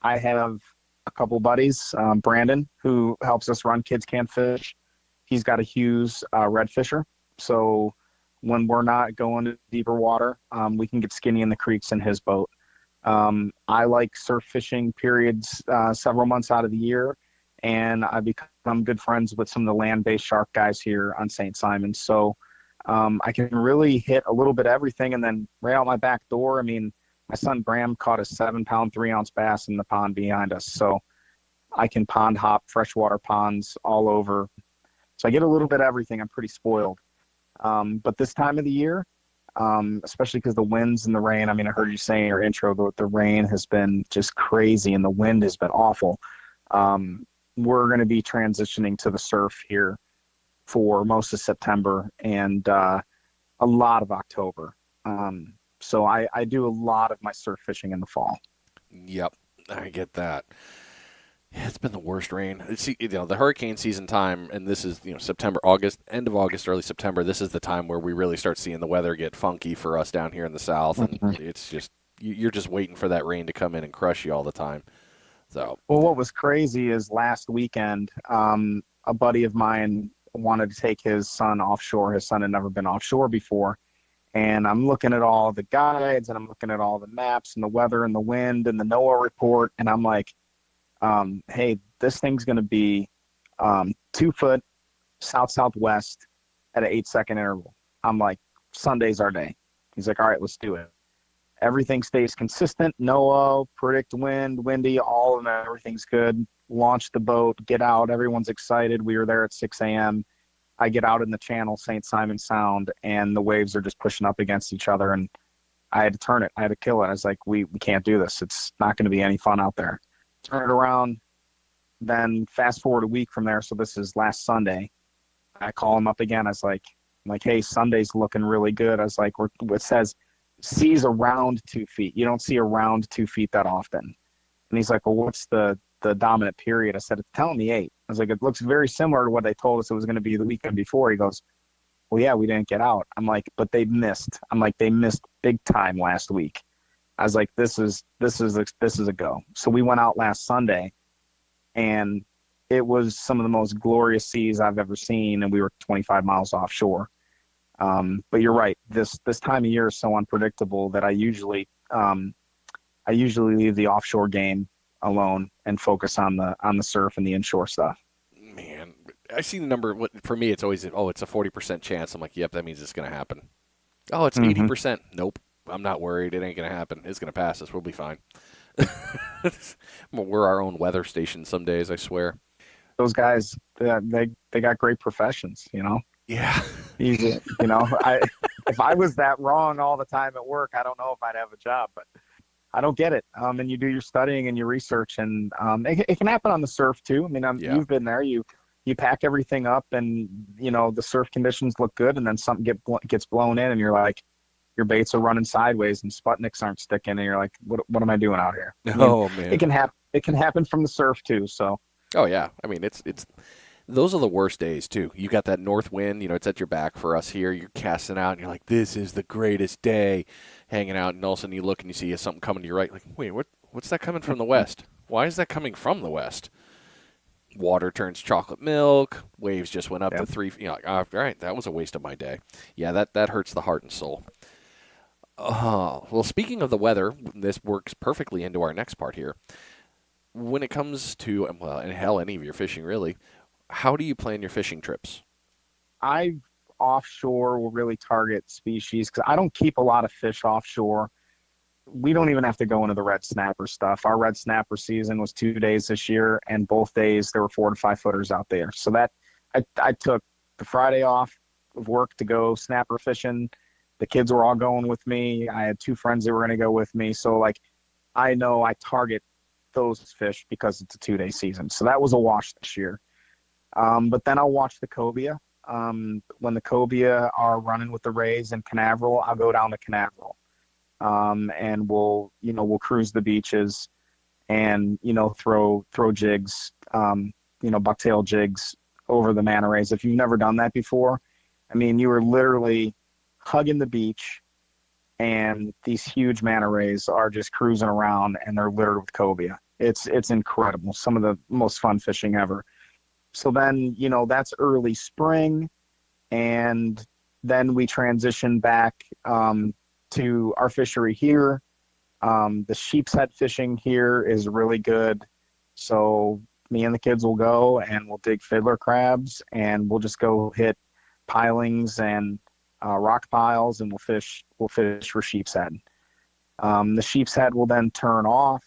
I have a couple buddies, Brandon, who helps us run Kids Can Fish. He's got a Hughes red fisher. So when we're not going to deeper water, we can get skinny in the creeks in his boat. I like surf fishing periods several months out of the year, and I become good friends with some of the land-based shark guys here on St. Simon. So I can really hit a little bit of everything, and then right out my back door, I mean, my son Bram caught a 7-pound, 3-ounce bass in the pond behind us. So I can pond hop freshwater ponds all over. So I get a little bit of everything. I'm pretty spoiled. But this time of the year, especially because the winds and the rain, I mean, I heard you saying in your intro, the rain has been just crazy and the wind has been awful. We're going to be transitioning to the surf here for most of September and a lot of October. So I do a lot of my surf fishing in the fall. Yep, I get that. Yeah, it's been the worst rain. See, the hurricane season time, and this is, September, August, end of August, early September. This is the time where we really start seeing the weather get funky for us down here in the south, and it's just you're just waiting for that rain to come in and crush you all the time. So, well, what was crazy is last weekend, a buddy of mine wanted to take his son offshore. His son had never been offshore before. And I'm looking at all the guides and I'm looking at all the maps and the weather and the wind and the NOAA report. And I'm like, hey, this thing's going to be 2 foot south-southwest at an 8-second interval. I'm like, Sunday's our day. He's like, all right, let's do it. Everything stays consistent. NOAA, predict wind, windy, all of them, everything's good. Launch the boat, get out. Everyone's excited. We were there at 6 a.m. I get out in the channel, St. Simon Sound, and the waves are just pushing up against each other. And I had to turn it. I had to kill it. I was like, we can't do this. It's not going to be any fun out there. Turn it around. Then fast forward a week from there. So this is last Sunday. I call him up again. I was like, hey, Sunday's looking really good. I was like, it says seas around 2 feet. You don't see around 2 feet that often. And he's like, well, what's the dominant period? I said, it's telling me 8. I was like, it looks very similar to what they told us it was going to be the weekend before. He goes, well, yeah, we didn't get out. I'm like, but they missed. I'm like, they missed big time last week. I was like, this is a go. So we went out last Sunday, and it was some of the most glorious seas I've ever seen, and we were 25 miles offshore. But you're right. This time of year is so unpredictable that I usually leave the offshore game alone and focus on the surf and the inshore stuff. Man, I see the number. For me, it's always, it's a 40% chance. I'm like, yep, that means it's going to happen. Oh, it's 80%. Nope, I'm not worried. It ain't going to happen. It's going to pass us. We'll be fine. We're our own weather station some days, I swear. Those guys, they got great professions, Yeah. Easy, if I was that wrong all the time at work, I don't know if I'd have a job, but I don't get it. And you do your studying and your research, and it can happen on the surf too. I mean, You've been there. You pack everything up, and the surf conditions look good, and then something gets blown in, and you're like, your baits are running sideways, and Sputniks aren't sticking, and you're like, what am I doing out here? Man, it can happen. It can happen from the surf too. So. Oh yeah, I mean it's those are the worst days too. You got that north wind, it's at your back for us here. You're casting out, and you're like, this is the greatest day, hanging out, and all of a sudden you look and you see something coming to your right. Like, wait, what's that coming from the west? Why is that coming from the west? Water turns chocolate milk. Waves just went up to 3. All right, that was a waste of my day. Yeah, that hurts the heart and soul. Well, speaking of the weather, this works perfectly into our next part here. When it comes to, well, and hell, any of your fishing really, how do you plan your fishing trips? I offshore will really target species because I don't keep a lot of fish offshore. We don't even have to go into the red snapper stuff. Our red snapper season was 2 days this year, and both days there were 4 to 5 footers out there. So that I took the Friday off, of work to go snapper fishing. The kids were all going with me. I had 2 friends that were going to go with me. So like, I know I target those fish because it's a 2-day season. So that was a wash this year. But then I'll watch the cobia. When the cobia are running with the rays in Canaveral, I'll go down to Canaveral. And we'll cruise the beaches and, throw jigs, bucktail jigs over the manta rays. If you've never done that before, I mean, you are literally hugging the beach and these huge manta rays are just cruising around and they're littered with cobia. It's incredible. Some of the most fun fishing ever. So then, that's early spring, and then we transition back to our fishery here. The sheep's head fishing here is really good. So me and the kids will go and we'll dig fiddler crabs and we'll just go hit pilings and rock piles, and we'll fish for sheep's head. The sheep's head will then turn off,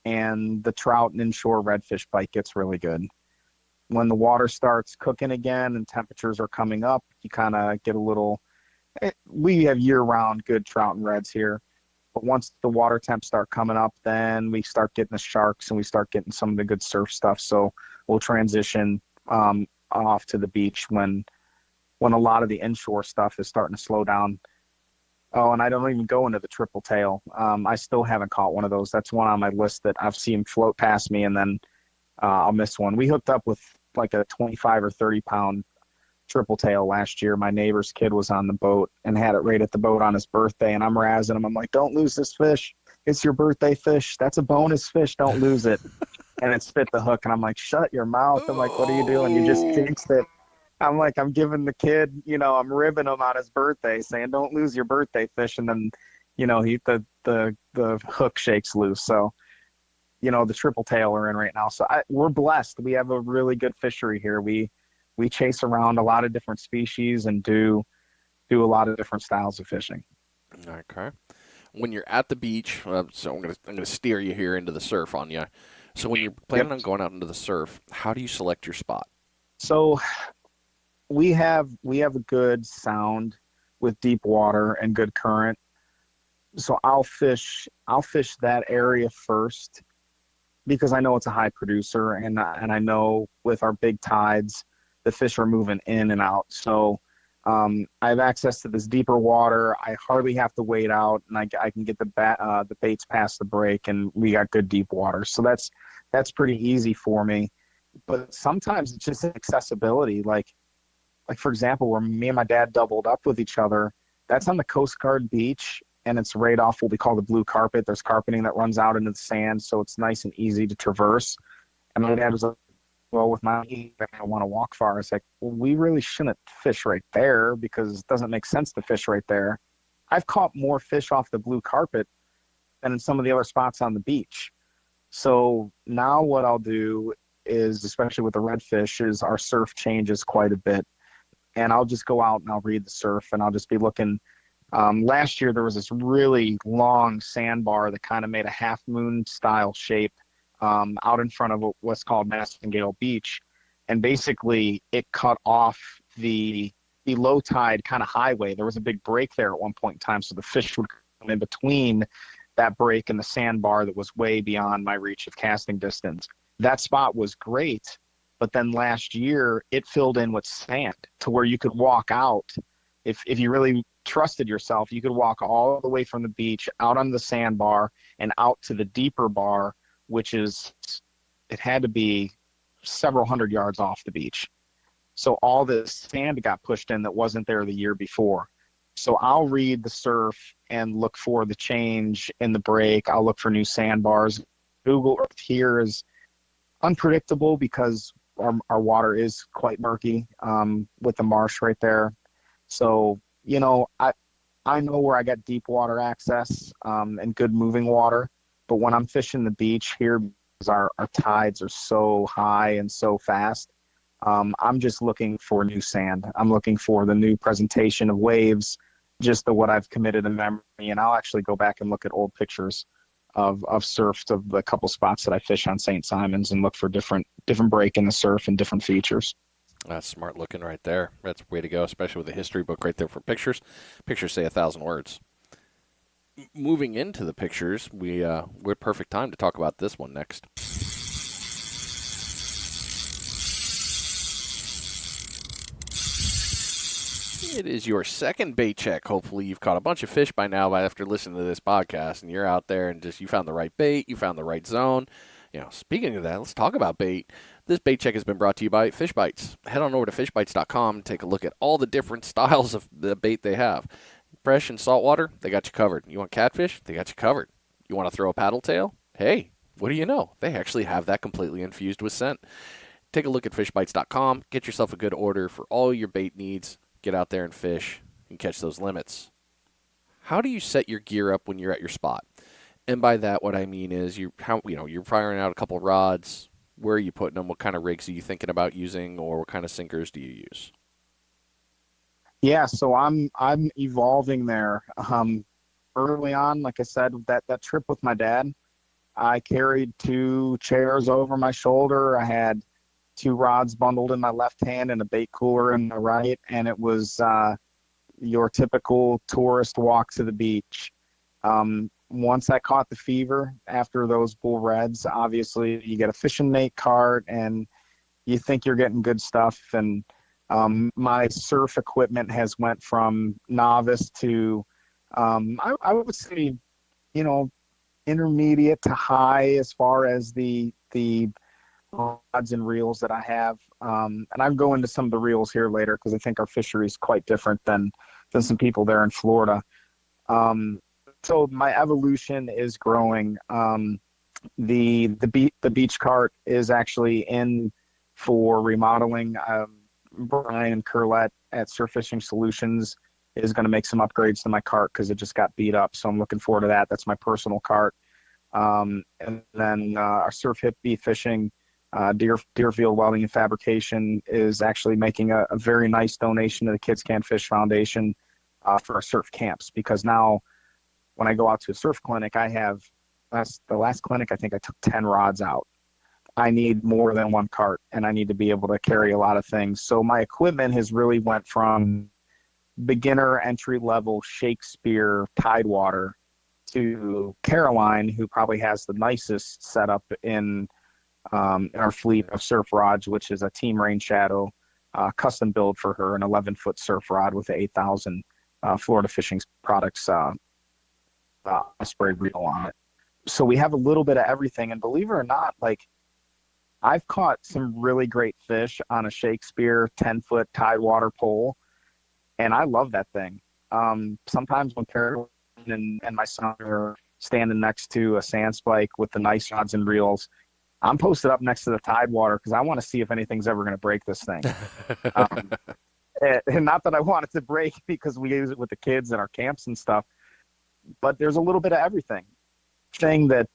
and the trout and inshore redfish bite gets really good. When the water starts cooking again and temperatures are coming up, you kind of get a little. We have year-round good trout and reds here, but once the water temps start coming up, then we start getting the sharks and we start getting some of the good surf stuff. So we'll transition off to the beach when a lot of the inshore stuff is starting to slow down. Oh, and I don't even go into the triple tail. I still haven't caught one of those. That's one on my list that I've seen float past me, and then I'll miss one. We hooked up with like a 25 or 30 pound triple tail last year. My neighbor's kid was on the boat and had it right at the boat on his birthday, and I'm razzing him. I'm like, don't lose this fish. It's your birthday fish. That's a bonus fish. Don't lose it. And it spit the hook, and I'm like, shut your mouth. I'm like, what are you doing? You just jinxed it. I'm like, I'm giving the kid, I'm ribbing him on his birthday, saying, don't lose your birthday fish. And then, the hook shakes loose. So, the triple tail are in right now. So we're blessed. We have a really good fishery here. We chase around a lot of different species and do a lot of different styles of fishing. Okay. When you're at the beach, so I'm gonna steer you here into the surf on you. So when you're planning on going out into the surf, how do you select your spot? So we have a good sound with deep water and good current. So I'll fish that area first because I know it's a high producer, and I know with our big tides, the fish are moving in and out. So I have access to this deeper water. I hardly have to wait out, and I can get the baits past the break, and we got good deep water. So that's pretty easy for me. But sometimes it's just accessibility. Like for example, where me and my dad doubled up with each other, that's on the Coast Guard beach, and it's right off what we call the blue carpet. There's carpeting that runs out into the sand, so it's nice and easy to traverse. And my dad was like, well, with my I don't want to walk far. It's like, well, we really shouldn't fish right there because it doesn't make sense to fish right there. I've caught more fish off the blue carpet than in some of the other spots on the beach. So now what I'll do is, especially with the redfish, is our surf changes quite a bit. And I'll just go out and I'll read the surf, and I'll just be looking. Last year, there was this really long sandbar that kind of made a half moon style shape out in front of what's called Mastingale Beach. And basically, it cut off the low tide kind of highway. There was a big break there at one point in time, so the fish would come in between that break and the sandbar that was way beyond my reach of casting distance. That spot was great. But then last year, it filled in with sand to where you could walk out. If you really trusted yourself, you could walk all the way from the beach out on the sandbar and out to the deeper bar, which it had to be several hundred yards off the beach. So all this sand got pushed in that wasn't there the year before. So I'll read the surf and look for the change in the break. I'll look for new sandbars. Google Earth here is unpredictable because our water is quite murky with the marsh right there. So, I know where I got deep water access and good moving water. But when I'm fishing the beach here, because our tides are so high and so fast, I'm just looking for new sand. I'm looking for the new presentation of waves, just what I've committed in memory. And I'll actually go back and look at old pictures of surf of the couple spots that I fish on St. Simon's and look for different break in the surf and different features. That's smart looking right there. That's the way to go, especially with the history book right there for pictures. Pictures say 1,000 words. Moving into the pictures, we're perfect time to talk about this one next. It is your second bait check. Hopefully, you've caught a bunch of fish by now after listening to this podcast, and you're out there and just you found the right bait, you found the right zone. Speaking of that, let's talk about bait. This bait check has been brought to you by Fishbites. Head on over to fishbites.com and take a look at all the different styles of the bait they have. Fresh and saltwater, they got you covered. You want catfish? They got you covered. You want to throw a paddle tail? Hey, what do you know? They actually have that completely infused with scent. Take a look at fishbites.com. Get yourself a good order for all your bait needs. Get out there and fish and catch those limits. How do you set your gear up when you're at your spot? And by that, what I mean is you're firing out a couple rods. Where are you putting them? What kind of rigs are you thinking about using, or what kind of sinkers do you use? Yeah, so I'm evolving there. Early on, like I said, that trip with my dad, I carried 2 chairs over my shoulder. I had 2 rods bundled in my left hand and a bait cooler in my right, and it was your typical tourist walk to the beach. Once I caught the fever after those bull reds, obviously you get a fishing mate cart and you think you're getting good stuff. And my surf equipment has went from novice to I would say, intermediate to high as far as the rods and reels that I have. And I'll go into some of the reels here later because I think our fishery is quite different than some people there in Florida. So my evolution is growing. The beach cart is actually in for remodeling. Brian Curlett at Surf Fishing Solutions is going to make some upgrades to my cart because it just got beat up. So I'm looking forward to that. That's my personal cart. And then our Surf Hippie Fishing, Deerfield Welding and Fabrication is actually making a very nice donation to the Kids Can Fish Foundation for our surf camps, because now when I go out to a surf clinic, the last clinic, I think I took 10 rods out. I need more than one cart, and I need to be able to carry a lot of things. So my equipment has really went from beginner entry-level Shakespeare Tidewater to Caroline, who probably has the nicest setup in our fleet of surf rods, which is a Team Rain Shadow custom build for her, an 11-foot surf rod with an 8,000 Florida Fishing Products spray reel on it. So we have a little bit of everything, and believe it or not, I've caught some really great fish on a Shakespeare 10-foot Tidewater pole, and I love that thing. Sometimes when Caroline and my son are standing next to a sand spike with the nice rods and reels, I'm posted up next to the Tidewater because I want to see if anything's ever going to break this thing. And not that I want it to break because we use it with the kids in our camps and stuff, but there's a little bit of everything. Thing that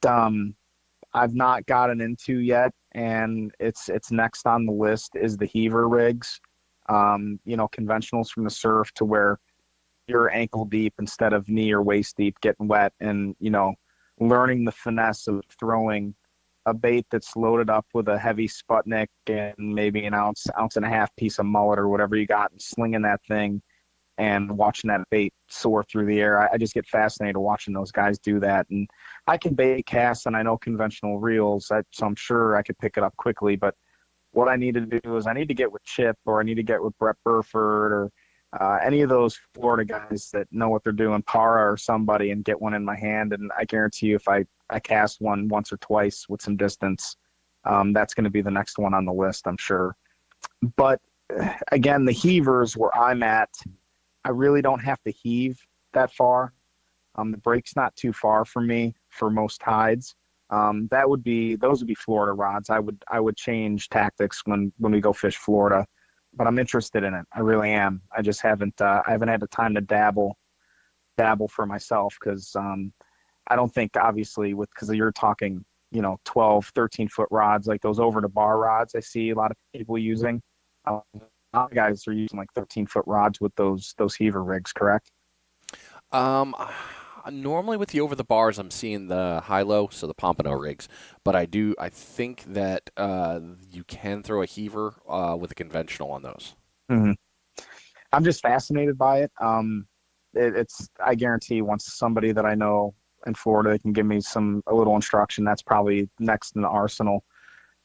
I've not gotten into yet, and it's next on the list, is the heaver rigs. Conventionals from the surf to where you're ankle deep instead of knee or waist deep getting wet, and learning the finesse of throwing a bait that's loaded up with a heavy Sputnik and maybe an ounce and a half piece of mullet or whatever you got, and slinging that thing and watching that bait soar through the air. I just get fascinated watching those guys do that. And I can bait cast and I know conventional reels, so I'm sure I could pick it up quickly. But what I need to do is I need to get with Chip, or I need to get with Brett Burford, or any of those Florida guys that know what they're doing, Para or somebody, and get one in my hand. And I guarantee you if I cast one once or twice with some distance, that's going to be the next one on the list, I'm sure. But again, the heavers where I'm at, I really don't have to heave that far. The break's not too far from me for most tides. Those would be Florida rods. I would change tactics when we go fish Florida, but I'm interested in it. I really am. I just haven't had the time to dabble for myself, because I don't think, obviously, because you're talking 12, 13-foot rods, like those over the bar rods I see a lot of people using. A lot of guys are using like 13-foot rods with those heaver rigs, correct? Normally with the over the bars, I'm seeing the high-low, so the pompano rigs. But I think that you can throw a heaver with a conventional on those. Hmm. I'm just fascinated by it. I guarantee once somebody that I know in Florida can give me a little instruction, that's probably next in the arsenal.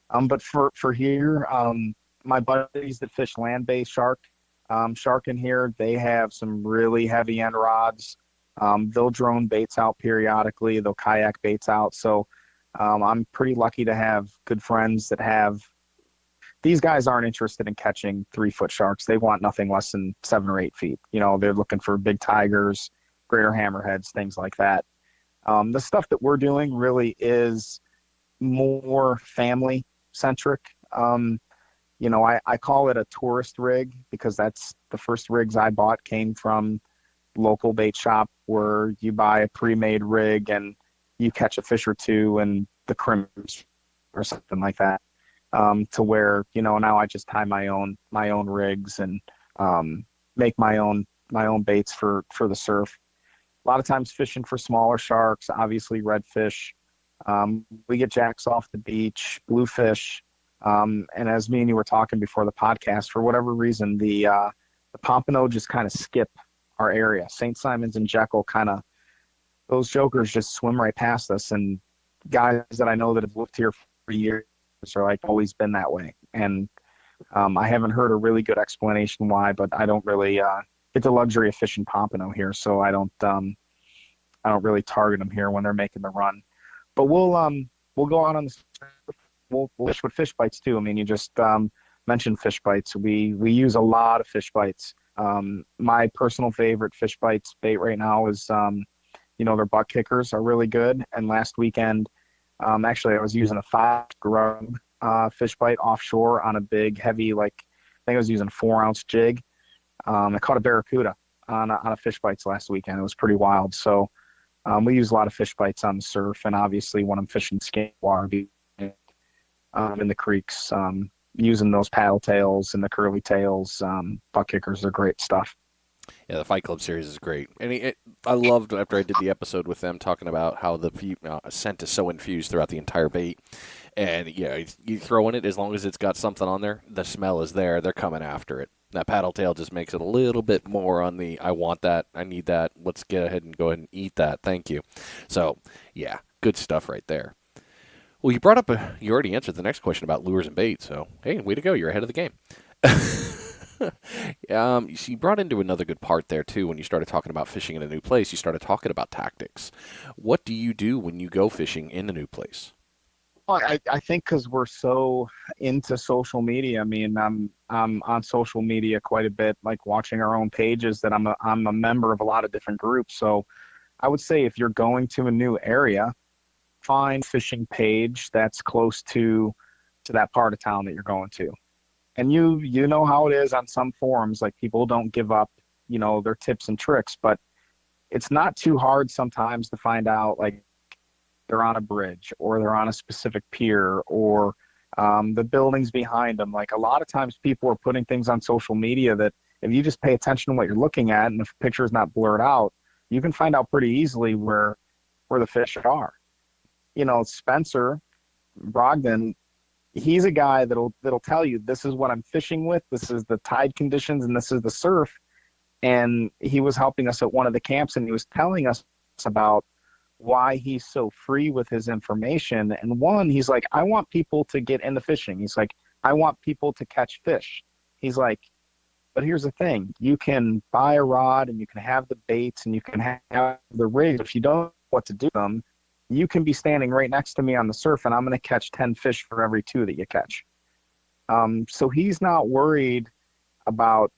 But for here, my buddies that fish land-based shark in here, they have some really heavy end rods. They'll drone baits out periodically. They'll kayak baits out. So I'm pretty lucky to have good friends that have. These guys aren't interested in catching 3-foot sharks. They want nothing less than 7 or 8 feet. They're looking for big tigers, greater hammerheads, things like that. The stuff that we're doing really is more family centric. I call it a tourist rig because that's the first rigs I bought came from local bait shop where you buy a pre-made rig and you catch a fish or two and the crimps or something like that. To where, now I just tie my own rigs and make my own baits for the surf. A lot of times fishing for smaller sharks, obviously redfish. We get jacks off the beach, bluefish. And as me and you were talking before the podcast, for whatever reason, the pompano just kind of skip our area. St. Simons and Jekyll those jokers just swim right past us. And guys that I know that have lived here for years are like always been that way. And I haven't heard a really good explanation why, but I don't really get the luxury of fishing pompano here, so I don't really target them here when they're making the run. But we'll go out on the we'll fish with Fishbites too. I mean, you just mentioned Fishbites. We use a lot of Fishbites. My personal favorite Fishbites bait right now is their butt kickers are really good. And last weekend, actually I was using a 5 grub fish bite offshore on a big heavy, I think I was using a 4-ounce jig. I caught a barracuda on a fish bites last weekend. It was pretty wild. So we use a lot of fish bites on the surf, and obviously when I'm fishing skate water in the creeks, using those paddle tails and the curly tails, butt kickers are great stuff. Yeah, the Fight Club series is great, and I loved after I did the episode with them talking about how the scent is so infused throughout the entire bait, and you throw in it as long as it's got something on there, the smell is there. They're coming after it. That paddle tail just makes it a little bit more on the I want that, I need that. Let's get ahead and go ahead and eat that. Thank you. So yeah, good stuff right there. Well, you already answered the next question about lures and bait. So hey, way to go! You're ahead of the game. You brought into another good part there too. When you started talking about fishing in a new place, you started talking about tactics. What do you do when you go fishing in a new place? Well, I think because we're so into social media. I mean, I'm on social media quite a bit, like watching our own pages. That I'm a member of a lot of different groups. So I would say if you're going to a new area, find a fishing page that's close to that part of town that you're going to. And you know how it is on some forums, like people don't give up, their tips and tricks, but it's not too hard sometimes to find out, like they're on a bridge or they're on a specific pier or the buildings behind them. Like a lot of times people are putting things on social media that if you just pay attention to what you're looking at and if the picture is not blurred out, you can find out pretty easily where the fish are. Spencer Brogdon, he's a guy that'll tell you this is what I'm fishing with, this is the tide conditions, and this is the surf. And he was helping us at one of the camps, and he was telling us about why he's so free with his information. And one, he's like, I want people to get into fishing. He's like, I want people to catch fish. He's like, but here's the thing, you can buy a rod and you can have the baits and you can have the rigs. If you don't know what to do with them, you can be standing right next to me on the surf and I'm going to catch 10 fish for every 2 that you catch. So he's not worried about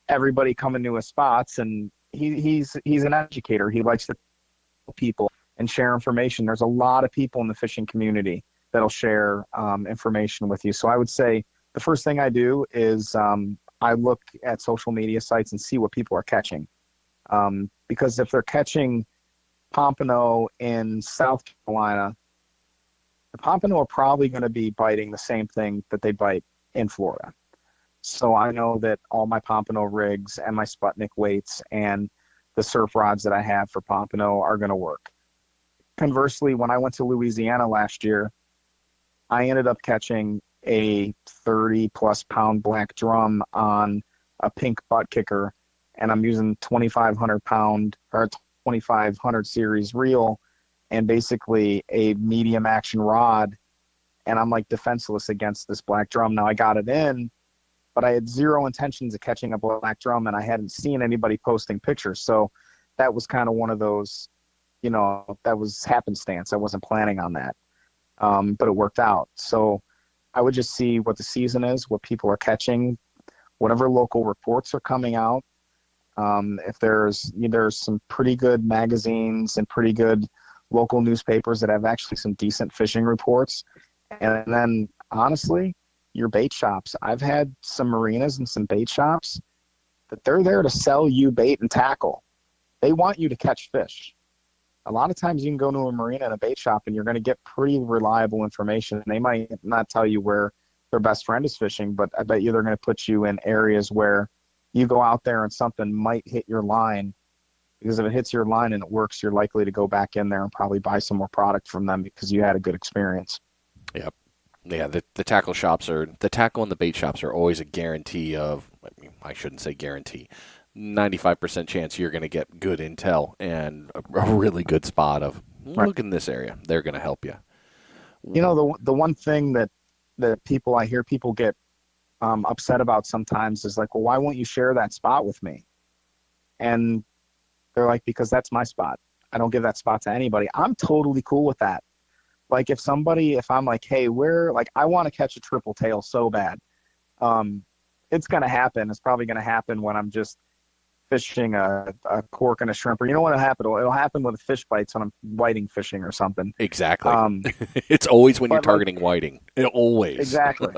everybody coming to his spots, and he's an educator. He likes to tell people and share information. There's a lot of people in the fishing community that'll share information with you. So I would say the first thing I do is I look at social media sites and see what people are catching. Because if they're catching pompano in South Carolina, the pompano are probably going to be biting the same thing that they bite in Florida. So I know that all my pompano rigs and my Sputnik weights and the surf rods that I have for Pompano are going to work. Conversely, when I went to Louisiana last year, I ended up catching a 30-plus pound black drum on a pink butt kicker, and I'm using 2,500 pound or 2,500 series reel and basically a medium action rod, and I'm like defenseless against this black drum. Now I got it in, but I had zero intentions of catching a black drum, and I hadn't seen anybody posting pictures. So that was kind of one of those, that was happenstance. I wasn't planning on that, but it worked out. So I would just see what the season is, what people are catching, whatever local reports are coming out. If there's some pretty good magazines and pretty good local newspapers that have actually some decent fishing reports. And then honestly, your bait shops. I've had some marinas and some bait shops that they're there to sell you bait and tackle. They want you to catch fish. A lot of times you can go to a marina and a bait shop and you're going to get pretty reliable information. They might not tell you where their best friend is fishing, but I bet you they're going to put you in areas where you go out there and something might hit your line, because if it hits your line and it works, you're likely to go back in there and probably buy some more product from them because you had a good experience. Yep. Yeah, the tackle and the bait shops are always a guarantee of, I shouldn't say guarantee, 95% chance you're going to get good intel and a really good spot of, look in this area. They're going to help you. The one thing that I hear people get upset about sometimes is like, well, why won't you share that spot with me? And they're like, because that's my spot. I don't give that spot to anybody. I'm totally cool with that. Like if I'm like, hey, I want to catch a triple tail so bad. It's going to happen. It's probably going to happen when I'm just fishing a cork and a shrimp. Or you know what will happen? It'll happen with Fishbites when I'm whiting fishing or something. Exactly. It's always when you're targeting whiting. Always. Exactly.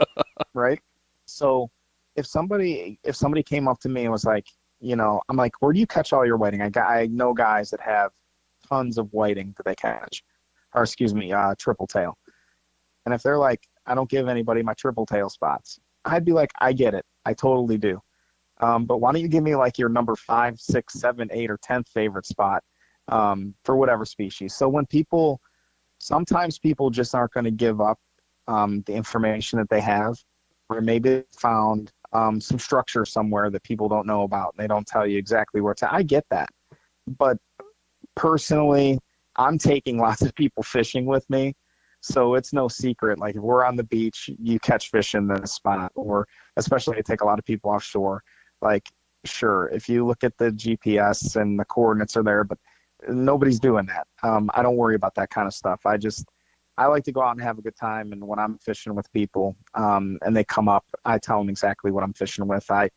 Right? So if somebody came up to me and was like, I'm like, where do you catch all your whiting? I know guys that have tons of whiting that they catch, or triple tail. And if they're like, I don't give anybody my triple tail spots, I'd be like, I get it. I totally do. But why don't you give me like your number 5, 6, 7, 8, or 10th favorite spot for whatever species. So sometimes people just aren't going to give up the information that they have, or maybe they found some structure somewhere that people don't know about, and they don't tell you exactly where it's at. I get that. But personally, I'm taking lots of people fishing with me, so it's no secret. Like if we're on the beach, you catch fish in the spot, or especially I take a lot of people offshore. Like, sure, if you look at the GPS and the coordinates are there, but nobody's doing that. I don't worry about that kind of stuff. I like to go out and have a good time, and when I'm fishing with people and they come up, I tell them exactly what I'm fishing with. A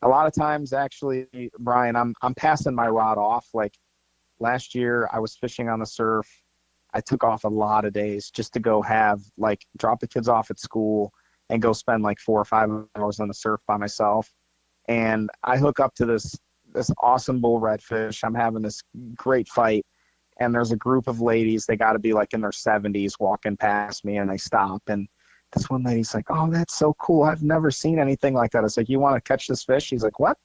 lot of times, actually, Brian, I'm passing my rod off. Like last year, I was fishing on the surf. I took off a lot of days just to go drop the kids off at school and go spend like 4 or 5 hours on the surf by myself. And I hook up to this awesome bull redfish. I'm having this great fight. And there's a group of ladies, they got to be like in their 70s, walking past me, and they stop. And this one lady's like, oh, that's so cool. I've never seen anything like that. I was like, you want to catch this fish? She's like, what?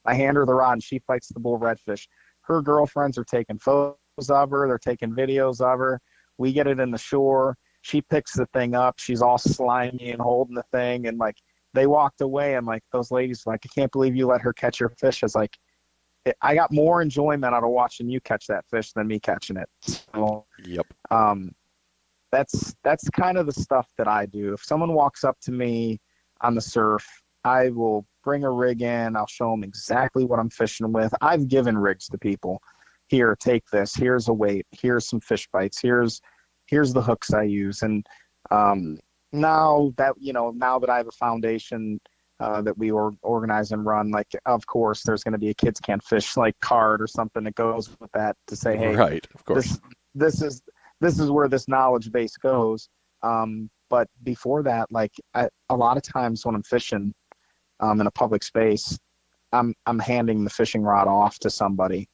I hand her the rod, and she fights the bull redfish. Her girlfriends are taking photos of her. They're taking videos of her. We get it in the shore. She picks the thing up. She's all slimy and holding the thing. And, like, they walked away, and, like, those ladies were like, I can't believe you let her catch your fish. I was like, I got more enjoyment out of watching you catch that fish than me catching it. So, yep. That's kind of the stuff that I do. If someone walks up to me on the surf, I will bring a rig in. I'll show them exactly what I'm fishing with. I've given rigs to people. Here, take this. Here's a weight. Here's some fish bites. Here's the hooks I use. And now that I have a foundation that we organize and run, like, of course, there's going to be a kids can't fish like card or something that goes with that to say, hey, right, of course, this is where this knowledge base goes. But before that, like a lot of times when I'm fishing in a public space, I'm handing the fishing rod off to somebody.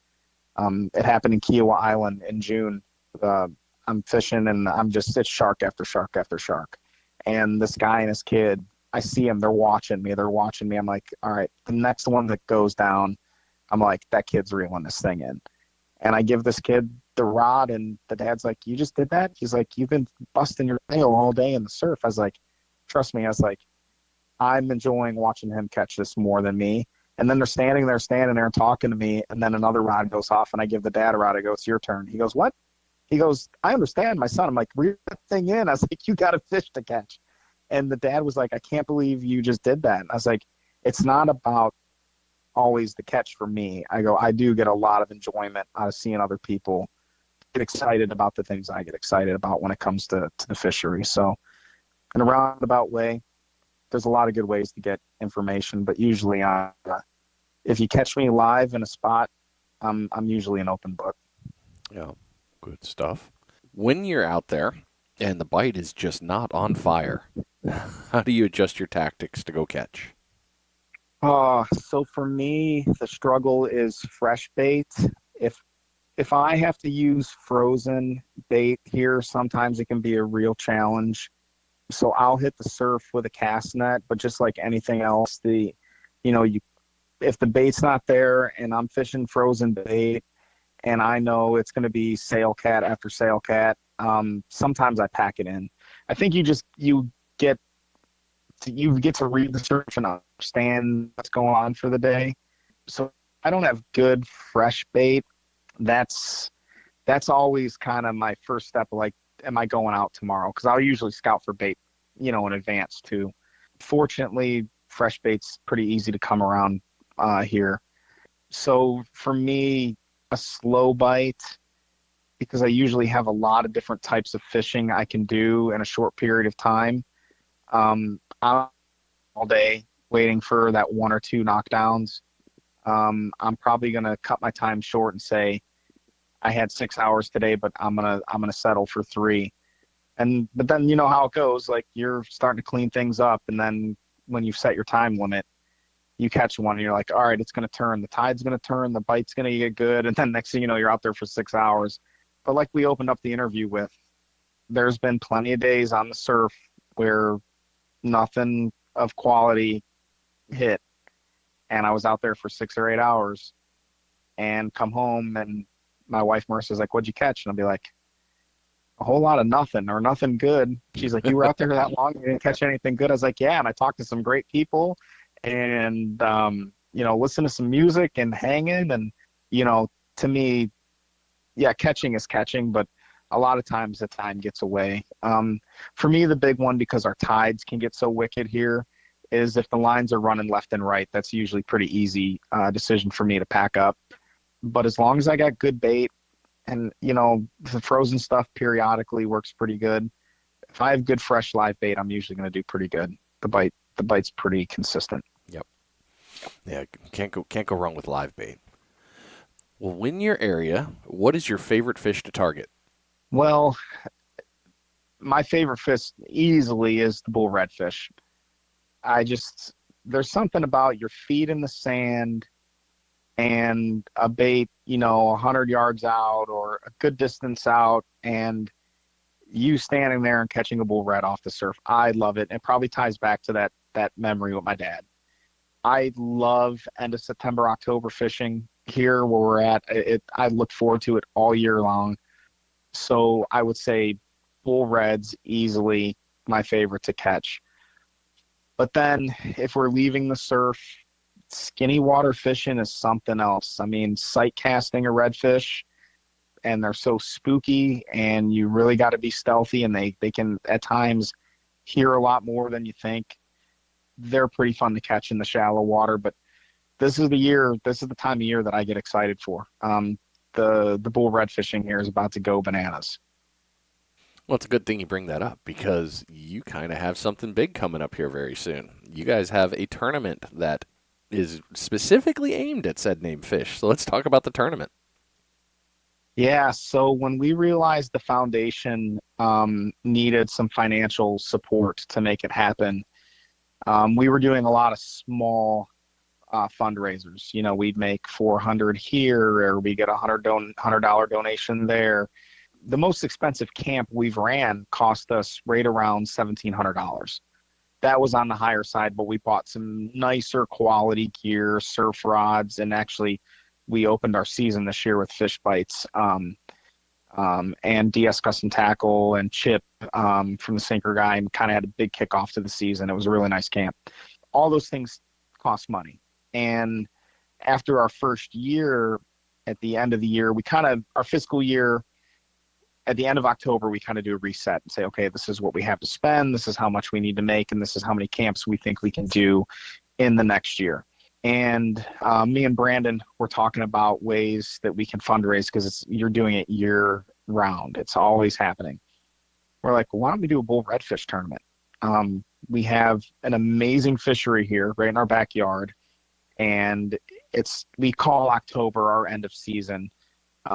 It happened in Kiowa Island in June. I'm fishing and it's shark after shark after shark. And this guy and his kid, I see them, they're watching me. I'm like, all right, the next one that goes down, I'm like, that kid's reeling this thing in. And I give this kid the rod, and the dad's like, you just did that? He's like, you've been busting your tail all day in the surf. I was like, trust me. I was like, I'm enjoying watching him catch this more than me. And then they're standing there and talking to me. And then another rod goes off, and I give the dad a rod. I go, it's your turn. He goes, what? He goes, I understand, my son. I'm like, reel that thing in. I was like, you got a fish to catch. And the dad was like, I can't believe you just did that. And I was like, it's not about always the catch for me. I go, I do get a lot of enjoyment out of seeing other people get excited about the things I get excited about when it comes to the fishery. So in a roundabout way, there's a lot of good ways to get information, but usually if you catch me live in a spot, I'm usually an open book. Yeah, good stuff. When you're out there and the bite is just not on fire, how do you adjust your tactics to go catch? So for me, the struggle is fresh bait. If if I have to use frozen bait here, sometimes it can be a real challenge. So I'll hit the surf with a cast net, but just like anything else, you if the bait's not there and I'm fishing frozen bait and I know it's going to be sail cat after sail cat, sometimes I pack it in. I think get you get to read the surf and understand what's going on for the day. So I don't have good fresh bait. That's always kind of my first step. Like, am I going out tomorrow? Because I'll usually scout for bait, in advance too. Fortunately, fresh bait's pretty easy to come around here. So for me, a slow bite, because I usually have a lot of different types of fishing I can do in a short period of time. I'm all day waiting for that one or two knockdowns. I'm probably gonna cut my time short and say I had 6 hours today, but I'm gonna settle for 3. But then you know how it goes. Like, you're starting to clean things up, and then when you set your time limit, you catch one and you're like, all right, it's gonna turn. The tide's gonna turn. The bite's gonna get good, and then next thing you know, you're out there for 6 hours. But like we opened up the interview with, there's been plenty of days on the surf where nothing of quality hit, and I was out there for 6 or 8 hours, and come home, and my wife Marissa's like, what'd you catch? And I'll be like, a whole lot of nothing, or nothing good. She's like, you were out there that long, you didn't catch anything good? I was like, yeah. And I talked to some great people, and listen to some music and hanging, and to me, yeah, catching is catching, but a lot of times the time gets away. For me, the big one, because our tides can get so wicked here, is if the lines are running left and right. That's usually pretty easy decision for me to pack up. But as long as I got good bait, and the frozen stuff periodically works pretty good. If I have good fresh live bait, I'm usually going to do pretty good. The bite's pretty consistent. Yep. Yeah, can't go wrong with live bait. Well, in your area, what is your favorite fish to target? Well, my favorite fish easily is the bull redfish. There's something about your feet in the sand and a bait, 100 yards out or a good distance out, and you standing there and catching a bull red off the surf. I love it. It probably ties back to that memory with my dad. I love end of September, October fishing here where we're at. I look forward to it all year long. So I would say bull red's easily my favorite to catch. But then if we're leaving the surf, skinny water fishing is something else. I mean, sight casting a redfish, and they're so spooky, and you really got to be stealthy, and they can at times hear a lot more than you think. They're pretty fun to catch in the shallow water, but this is the time of year that I get excited for. The bull red fishing here is about to go bananas. Well, it's a good thing you bring that up, because you kind of have something big coming up here very soon. You guys have a tournament that is specifically aimed at said named fish. So let's talk about the tournament. Yeah, so when we realized the foundation needed some financial support to make it happen, we were doing a lot of small fundraisers. We'd make $400 here, or we get a $100 donation there. The most expensive camp we've ran cost us right around $1,700. that was on the higher side, but we bought some nicer quality gear, surf rods, and actually we opened our season this year with Fishbites, and DS Custom Tackle and Chip, from the Sinker guy, and kind of had a big kickoff to the season. It was a really nice camp. All those things cost money. And after our first year, at the end of the year, our fiscal year, at the end of October, we kind of do a reset and say, okay, this is what we have to spend, this is how much we need to make, and this is how many camps we think we can do in the next year. And me and Brandon were talking about ways that we can fundraise, because you're doing it year round. It's always happening. We're like, well, why don't we do a bull redfish tournament? We have an amazing fishery here right in our backyard, and we call October our end of season.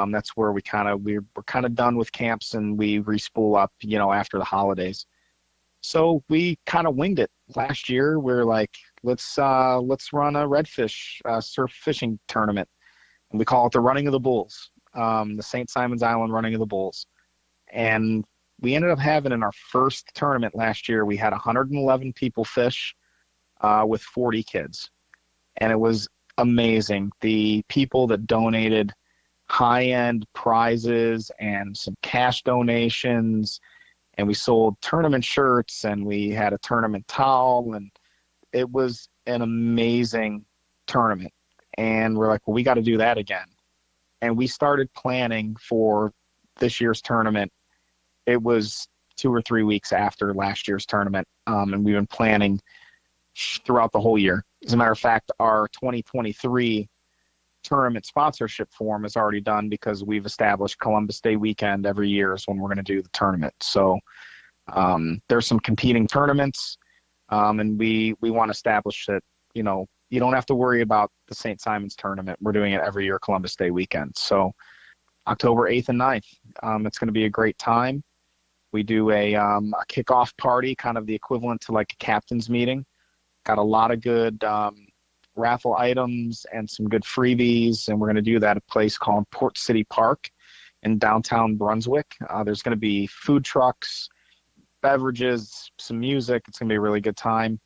That's where we're kind of done with camps, and we respool up, after the holidays. So we kind of winged it last year. We're like, let's run a redfish surf fishing tournament, and we call it the Running of the Bulls, the St. Simons Island Running of the Bulls. And we ended up having, in our first tournament last year, we had 111 people fish with 40 kids, and it was amazing. The people that donated high-end prizes and some cash donations, and we sold tournament shirts, and we had a tournament towel, and it was an amazing tournament. And we're like, well, we got to do that again. And we started planning for this year's tournament. It was 2 or 3 weeks after last year's tournament, and we've been planning throughout the whole year. As a matter of fact, our 2023 tournament sponsorship form is already done, because we've established Columbus Day weekend every year is when we're going to do the tournament. So there's some competing tournaments, and we want to establish that, you don't have to worry about the St. Simons tournament. We're doing it every year, Columbus Day weekend. So October 8th and 9th, it's going to be a great time. We do a kickoff party, kind of the equivalent to like a captain's meeting. Got a lot of good raffle items and some good freebies, and we're going to do that at a place called Port City Park in downtown Brunswick. There's going to be food trucks, beverages, some music. It's going to be a really good time.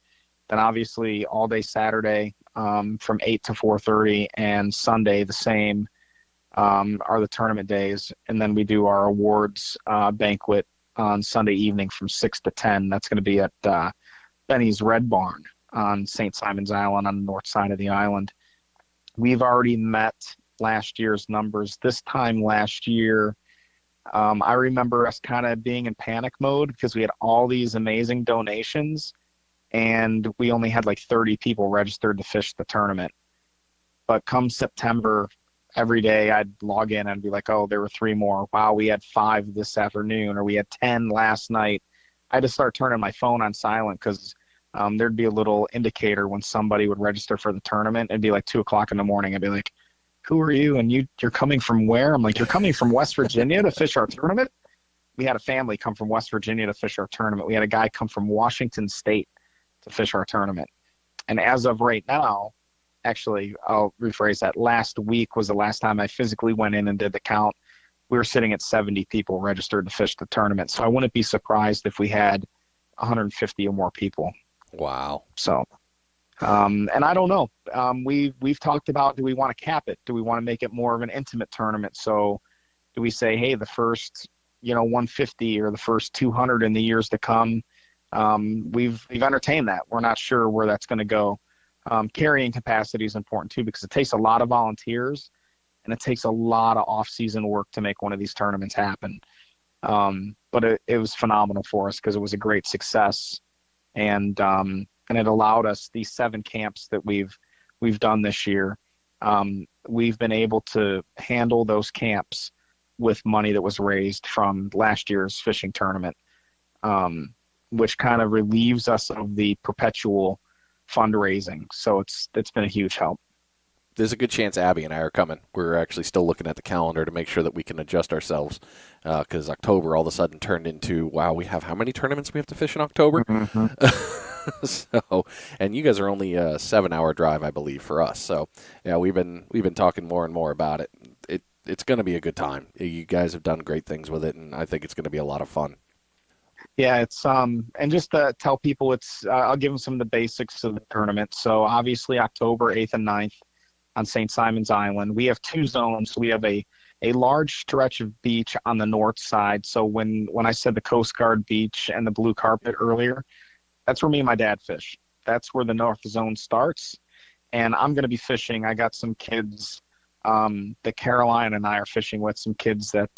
Then obviously all day Saturday, from 8 to 4:30, and Sunday the same, are the tournament days. And then we do our awards banquet on Sunday evening from 6 to 10. That's going to be at Benny's Red Barn on St. Simons Island, on the north side of the island. We've already met last year's numbers. This time last year, I remember us kind of being in panic mode, because we had all these amazing donations, and we only had like 30 people registered to fish the tournament. But come September, every day I'd log in and be like, oh, there were 3 more. Wow, we had 5 this afternoon, or we had 10 last night. I had to start turning my phone on silent, because there'd be a little indicator when somebody would register for the tournament. It'd be like 2 o'clock in the morning. I'd be like, who are you? And you're coming from where? I'm like, you're coming from West Virginia to fish our tournament? We had a family come from West Virginia to fish our tournament. We had a guy come from Washington State to fish our tournament. And as of right now, actually, I'll rephrase that. Last week was the last time I physically went in and did the count. We were sitting at 70 people registered to fish the tournament. So I wouldn't be surprised if we had 150 or more people. Wow. So, and I don't know. We've talked about, do we want to cap it? Do we want to make it more of an intimate tournament? So do we say, hey, the first, 150 or the first 200 in the years to come? We've entertained that. We're not sure where that's going to go. Carrying capacity is important too, because it takes a lot of volunteers, and it takes a lot of off-season work to make one of these tournaments happen. But it was phenomenal for us, because it was a great success. And it allowed us, these 7 camps that we've done this year, we've been able to handle those camps with money that was raised from last year's fishing tournament, which kind of relieves us of the perpetual fundraising. So it's been a huge help. There's a good chance Abby and I are coming. We're actually still looking at the calendar to make sure that we can adjust ourselves, because October all of a sudden turned into, wow, we have how many tournaments we have to fish in October? Mm-hmm. So, and you guys are only a 7-hour drive, I believe, for us. So, yeah, we've been talking more and more about it. It's going to be a good time. You guys have done great things with it, and I think it's going to be a lot of fun. Yeah, it's and just to tell people, I'll give them some of the basics of the tournament. So obviously October 8th and 9th on St. Simon's Island. We have two zones. We have a large stretch of beach on the north side. So when I said the Coast Guard beach and the blue carpet earlier, that's where me and my dad fish. That's where the north zone starts. And I'm going to be fishing. I got some kids that Caroline and I are fishing with, some kids that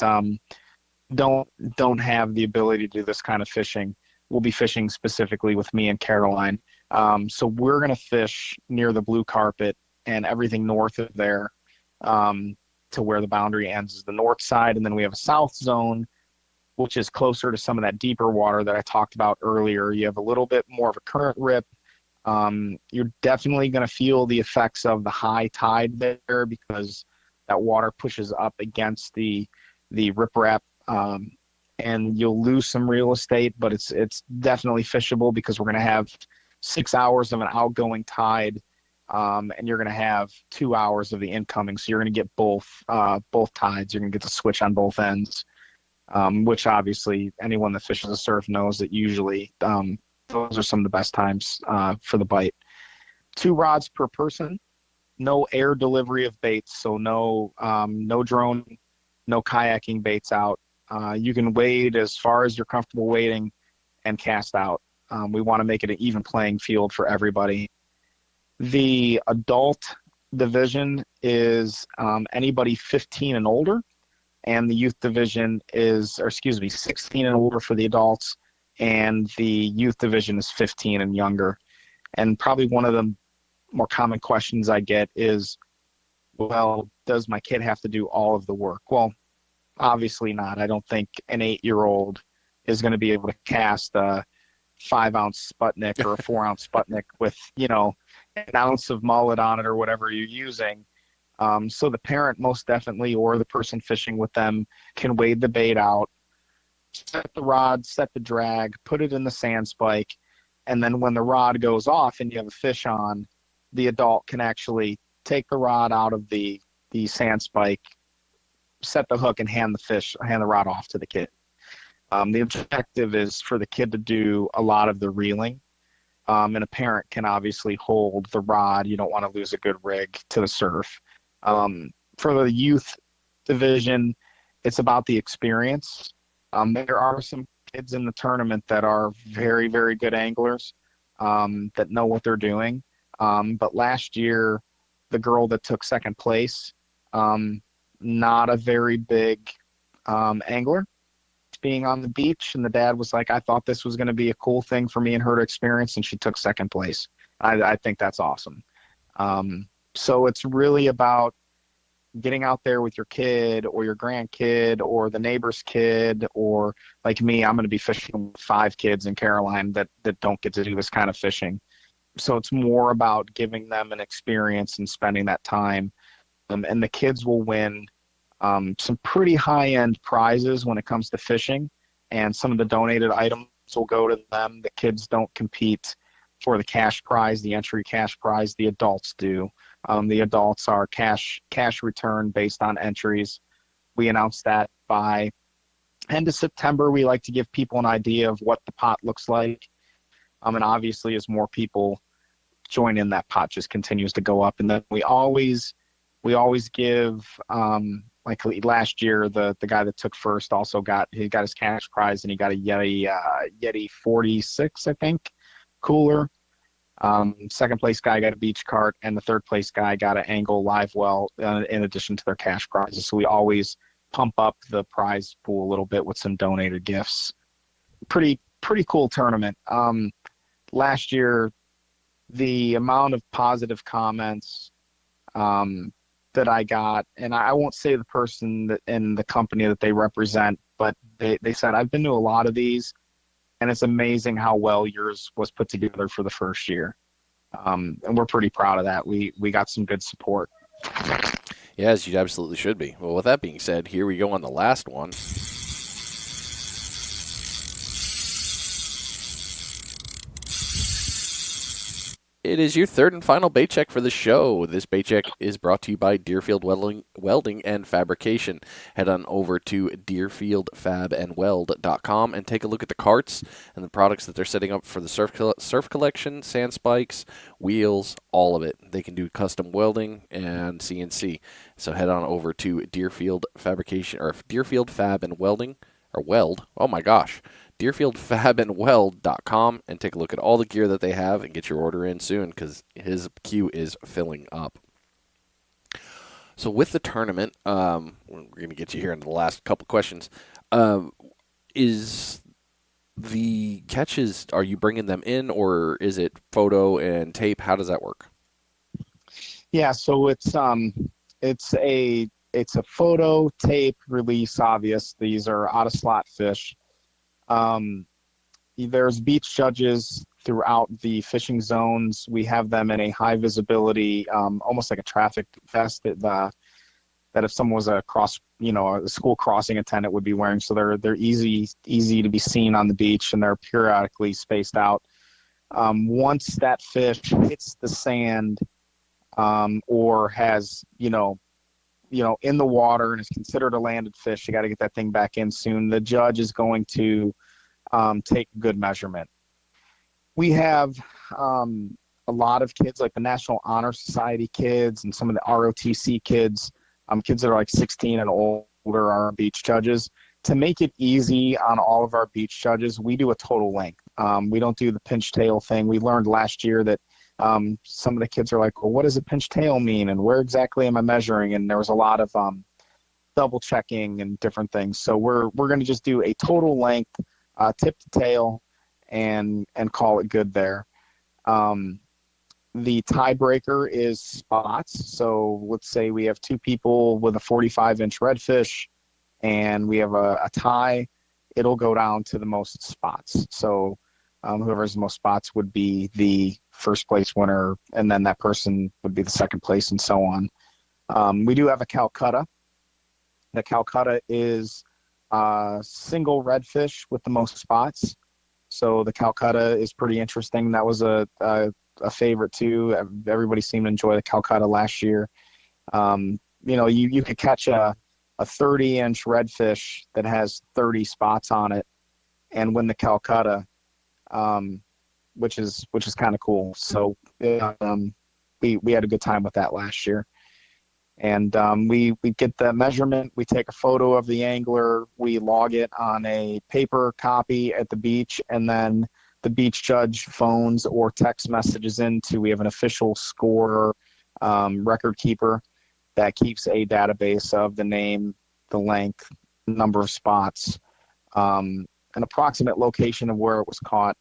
don't don't have the ability to do this kind of fishing. We'll be fishing specifically with me and Caroline. So we're going to fish near the blue carpet and everything north of there, to where the boundary ends is the north side. And then we have a south zone, which is closer to some of that deeper water that I talked about earlier. You have a little bit more of a current rip. You're definitely going to feel the effects of the high tide there, because that water pushes up against the riprap, and you'll lose some real estate, but it's definitely fishable, because we're going to have 6 hours of an outgoing tide, and you're going to have 2 hours of the incoming. So you're going to get both tides. You're going to get to switch on both ends, which obviously anyone that fishes the surf knows that usually those are some of the best times for the bite. 2 rods per person, no air delivery of baits, so no drone, no kayaking baits out. You can wade as far as you're comfortable wading and cast out. We want to make it an even playing field for everybody. The adult division is anybody 15 and older, and the youth division is, 16 and older for the adults, and the youth division is 15 and younger. And probably one of the more common questions I get is, well, does my kid have to do all of the work? Well, obviously not. I don't think an 8-year-old is going to be able to cast a 5-ounce Sputnik or a 4-ounce Sputnik with, an ounce of mullet on it or whatever you're using. So the parent most definitely, or the person fishing with them, can wade the bait out, set the rod, set the drag, put it in the sand spike, and then when the rod goes off and you have a fish on, the adult can actually take the rod out of the sand spike, set the hook, and hand the rod off to the kid. The objective is for the kid to do a lot of the reeling, and a parent can obviously hold the rod. You don't want to lose a good rig to the surf. For the youth division, it's about the experience. There are some kids in the tournament that are very, very good anglers, that know what they're doing. But last year, the girl that took second place, not a very big angler, being on the beach, and the dad was like, I thought this was going to be a cool thing for me and her to experience, and she took second place. I think that's awesome. So it's really about getting out there with your kid or your grandkid or the neighbor's kid, or like me, I'm going to be fishing with 5 kids in Caroline that don't get to do this kind of fishing. So it's more about giving them an experience and spending that time. And the kids will win some pretty high-end prizes when it comes to fishing, and some of the donated items will go to them. The kids don't compete for the cash prize, the entry cash prize. The adults do. The adults are cash return based on entries. We announced that by end of September. We like to give people an idea of what the pot looks like. And obviously, as more people join in, that pot just continues to go up. And then we always give, like last year, the guy that took first also got his cash prize, and he got a Yeti 46, I think, cooler. Second place guy got a beach cart, and the third place guy got an Angle live well, in addition to their cash prizes. So we always pump up the prize pool a little bit with some donated gifts. Pretty cool tournament. Last year, the amount of positive comments that I got, and I won't say the person that in the company that they represent, but they said, I've been to a lot of these, and it's amazing how well yours was put together for the first year. And we're pretty proud of that. We got some good support. Yes, you absolutely should be. Well, with that being said, here we go on the last one. It is your third and final bait check for the show. This bait check is brought to you by Deerfield Welding and Fabrication. Head on over to deerfieldfabandweld.com and take a look at the carts and the products that they're setting up for the surf collection, sand spikes, wheels, all of it. They can do custom welding and CNC. So head on over to Deerfield Fabrication or Deerfield Fab and Welding or Weld. Oh my gosh. DeerfieldFabandWeld.com and take a look at all the gear that they have and get your order in soon because his queue is filling up. So with the tournament, we're going to get you here in the last couple questions. Is the catches, are you bringing them in or is it photo and tape? How does that work? Yeah, so it's a photo tape release. Obvious, these are out of slot fish. There's beach judges throughout the fishing zones. We have them in a high visibility, almost like a traffic vest that if someone was a school crossing attendant would be wearing. So they're easy to be seen on the beach, and they're periodically spaced out. Once that fish hits the sand, or has in the water and is considered a landed fish, you got to get that thing back in soon. The judge is going to take a good measurement. We have a lot of kids, like the National Honor Society kids and some of the ROTC kids, kids that are like 16 and older are our beach judges. To make it easy on all of our beach judges, we do a total length. We don't do the pinch tail thing. We learned last year that some of the kids are like, well, what does a pinch tail mean? And where exactly am I measuring? And there was a lot of double checking and different things. So we're going to just do a total length, tip to tail, and call it good there. The tiebreaker is spots. So let's say we have two people with a 45-inch redfish and we have a tie. It'll go down to the most spots. So whoever has the most spots would be the first place winner, and then that person would be the second place, and so on. We do have a Calcutta. The Calcutta is single redfish with the most spots. So the Calcutta is pretty interesting. That was a favorite too. Everybody seemed to enjoy the Calcutta last year. You could catch a 30-inch redfish that has 30 spots on it and win the Calcutta, which is kind of cool. So we had a good time with that last year. And we get the measurement, we take a photo of the angler, we log it on a paper copy at the beach, and then the beach judge phones or text messages we have an official scorer, record keeper that keeps a database of the name, the length, number of spots, an approximate location of where it was caught,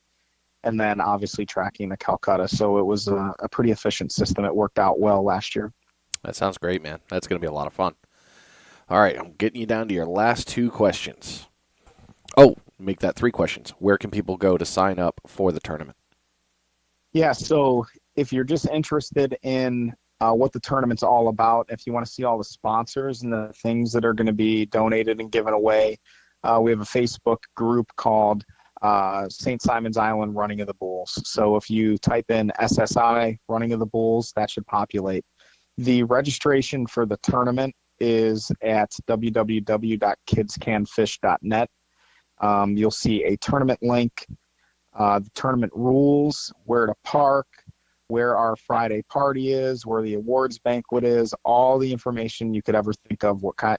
and then obviously tracking the Calcutta. So it was a pretty efficient system. It worked out well last year. That sounds great, man. That's going to be a lot of fun. All right, I'm getting you down to your last two questions. Oh, make that three questions. Where can people go to sign up for the tournament? Yeah, so if you're just interested in what the tournament's all about, if you want to see all the sponsors and the things that are going to be donated and given away, we have a Facebook group called St. Simon's Island Running of the Bulls. So if you type in SSI Running of the Bulls, that should populate. The registration for the tournament is at www.kidscanfish.net. You'll see a tournament link, the tournament rules, where to park, where our Friday party is, where the awards banquet is, all the information you could ever think of. What kind,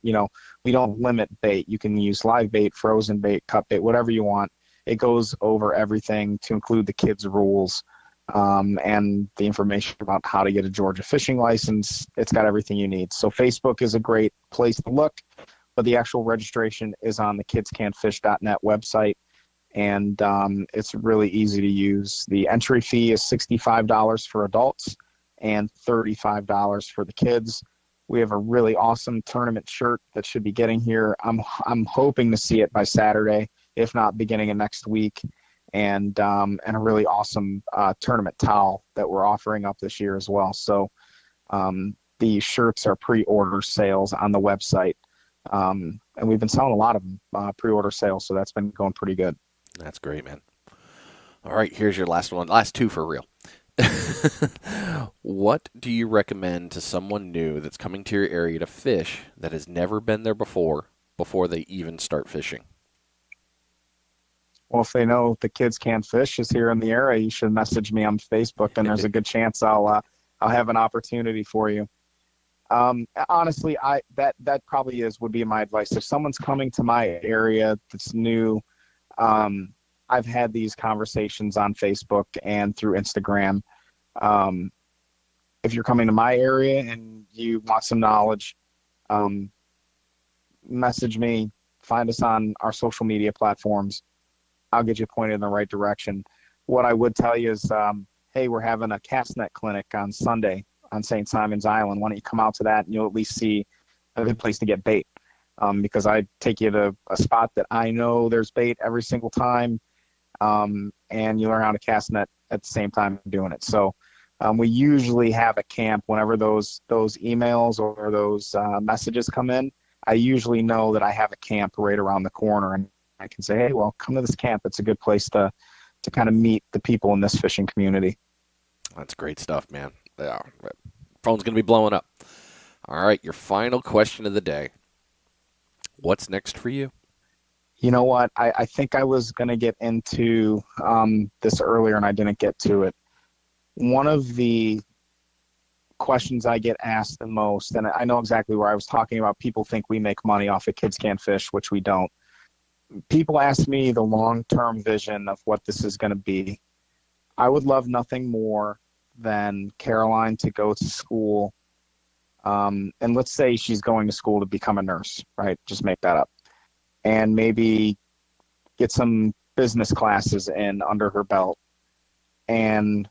we don't limit bait. You can use live bait, frozen bait, cut bait, whatever you want. It goes over everything to include the kids' rules. And the information about how to get a Georgia fishing license. It's got everything you need. So Facebook is a great place to look, but the actual registration is on the kidscanfish.net website, and it's really easy to use. The entry fee is $65 for adults and $35 for the kids. We have a really awesome tournament shirt that should be getting here. I'm hoping to see it by Saturday, if not beginning of next week. And a really awesome tournament towel that we're offering up this year as well. So the shirts are pre-order sales on the website. And we've been selling a lot of them, pre-order sales, so that's been going pretty good. That's great, man. All right, here's your last one. Last two for real. What do you recommend to someone new that's coming to your area to fish that has never been there before they even start fishing? Well, if they know the Kids Can't Fish is here in the area, you should message me on Facebook, and there's a good chance I'll have an opportunity for you. Honestly, I that probably would be my advice. If someone's coming to my area that's new, um, I've had these conversations on Facebook and through Instagram. Um, if you're coming to my area and you want some knowledge, um, message me, find us on our social media platforms. I'll get you pointed in the right direction. What I would tell you is, hey, we're having a cast net clinic on Sunday on St. Simon's Island. Why don't you come out to that and you'll at least see a good place to get bait? Because I take you to a spot that I know there's bait every single time, and you learn how to cast net at the same time doing it. So we usually have a camp whenever those emails or those messages come in. I usually know that I have a camp right around the corner, and I can say, hey, well, come to this camp. It's a good place to kind of meet the people in this fishing community. That's great stuff, man. Yeah, phone's going to be blowing up. All right, your final question of the day. What's next for you? You know what? I think I was going to get into this earlier, and I didn't get to it. One of the questions I get asked the most, and I know exactly where I was talking about, people think we make money off of Kids Can't Fish, which we don't. People ask me the long-term vision of what this is going to be. I would love nothing more than Caroline to go to school, and let's say she's going to school to become a nurse, right? Just make that up. And maybe get some business classes in under her belt and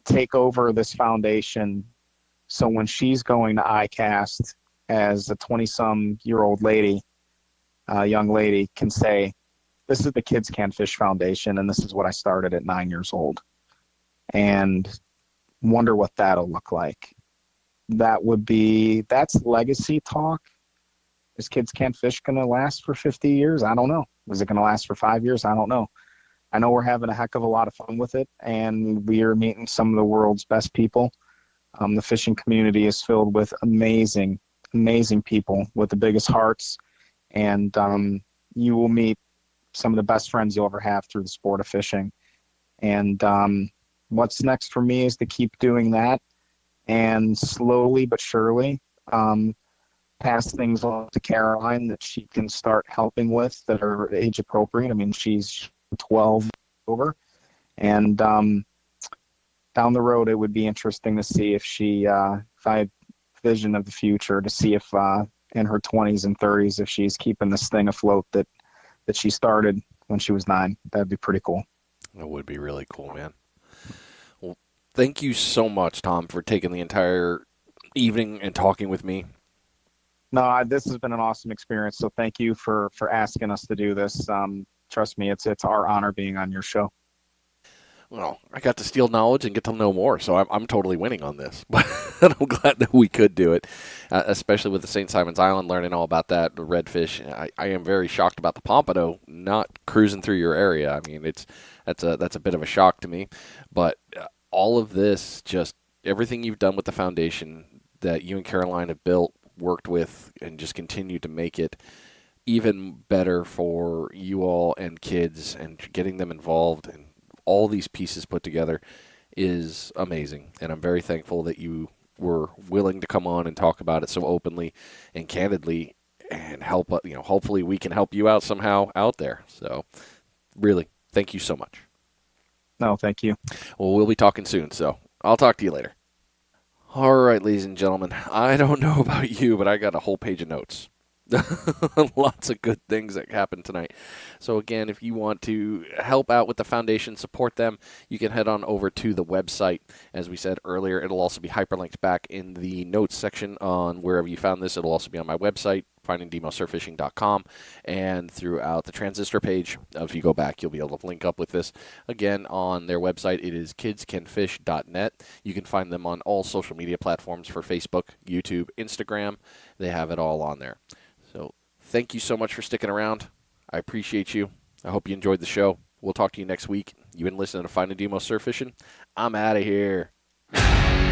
take over this foundation. So when she's going to ICAST as a 20-some-year-old lady, young lady, can say, this is the Kids Can Fish Foundation, and this is what I started at 9 years old. And wonder what that'll look like. That's legacy talk. Is Kids Can't Fish going to last for 50 years? I don't know. Is it going to last for 5 years? I don't know. I know we're having a heck of a lot of fun with it, and we are meeting some of the world's best people. The fishing community is filled with amazing, amazing people with the biggest hearts, and you will meet some of the best friends you'll ever have through the sport of fishing. And what's next for me is to keep doing that, and slowly but surely pass things on to Caroline that she can start helping with that are age appropriate. I mean, she's 12 over, and down the road, it would be interesting to see if if I had vision of the future, to see if in her 20s and 30s, if she's keeping this thing afloat that she started when she was 9. That'd be pretty cool. That would be really cool, man. Well, thank you so much, Tom, for taking the entire evening and talking with me. No, this has been an awesome experience. So thank you for asking us to do this. Trust me, it's our honor being on your show. Well, I got to steal knowledge and get to know more, so I'm totally winning on this. But I'm glad that we could do it, especially with the St. Simon's Island, learning all about that, the redfish. I am very shocked about the pompano not cruising through your area. I mean, that's a bit of a shock to me. But all of this, just everything you've done with the foundation that you and Caroline have built, worked with, and just continue to make it even better for you all and kids, and getting them involved, and all these pieces put together is amazing. And I'm very thankful that you were willing to come on and talk about it so openly and candidly, and help, hopefully we can help you out somehow out there. So really, thank you so much. No, thank you. Well, we'll be talking soon, so I'll talk to you later. All right, ladies and gentlemen, I don't know about you, but I got a whole page of notes. Lots of good things that happened tonight. So again, if you want to help out with the foundation, support them, you can head on over to the website. As we said earlier, it'll also be hyperlinked back in the notes section on wherever you found this. It'll also be on my website, findingdemosurffishing.com, and throughout the transistor page. If you go back, you'll be able to link up with this. Again, on their website, it is kidscanfish.net. You can find them on all social media platforms for Facebook, YouTube, Instagram. They have it all on there. So thank you so much for sticking around. I appreciate you. I hope you enjoyed the show. We'll talk to you next week. You've been listening to Finding Demo Surf Fishing. I'm out of here. you.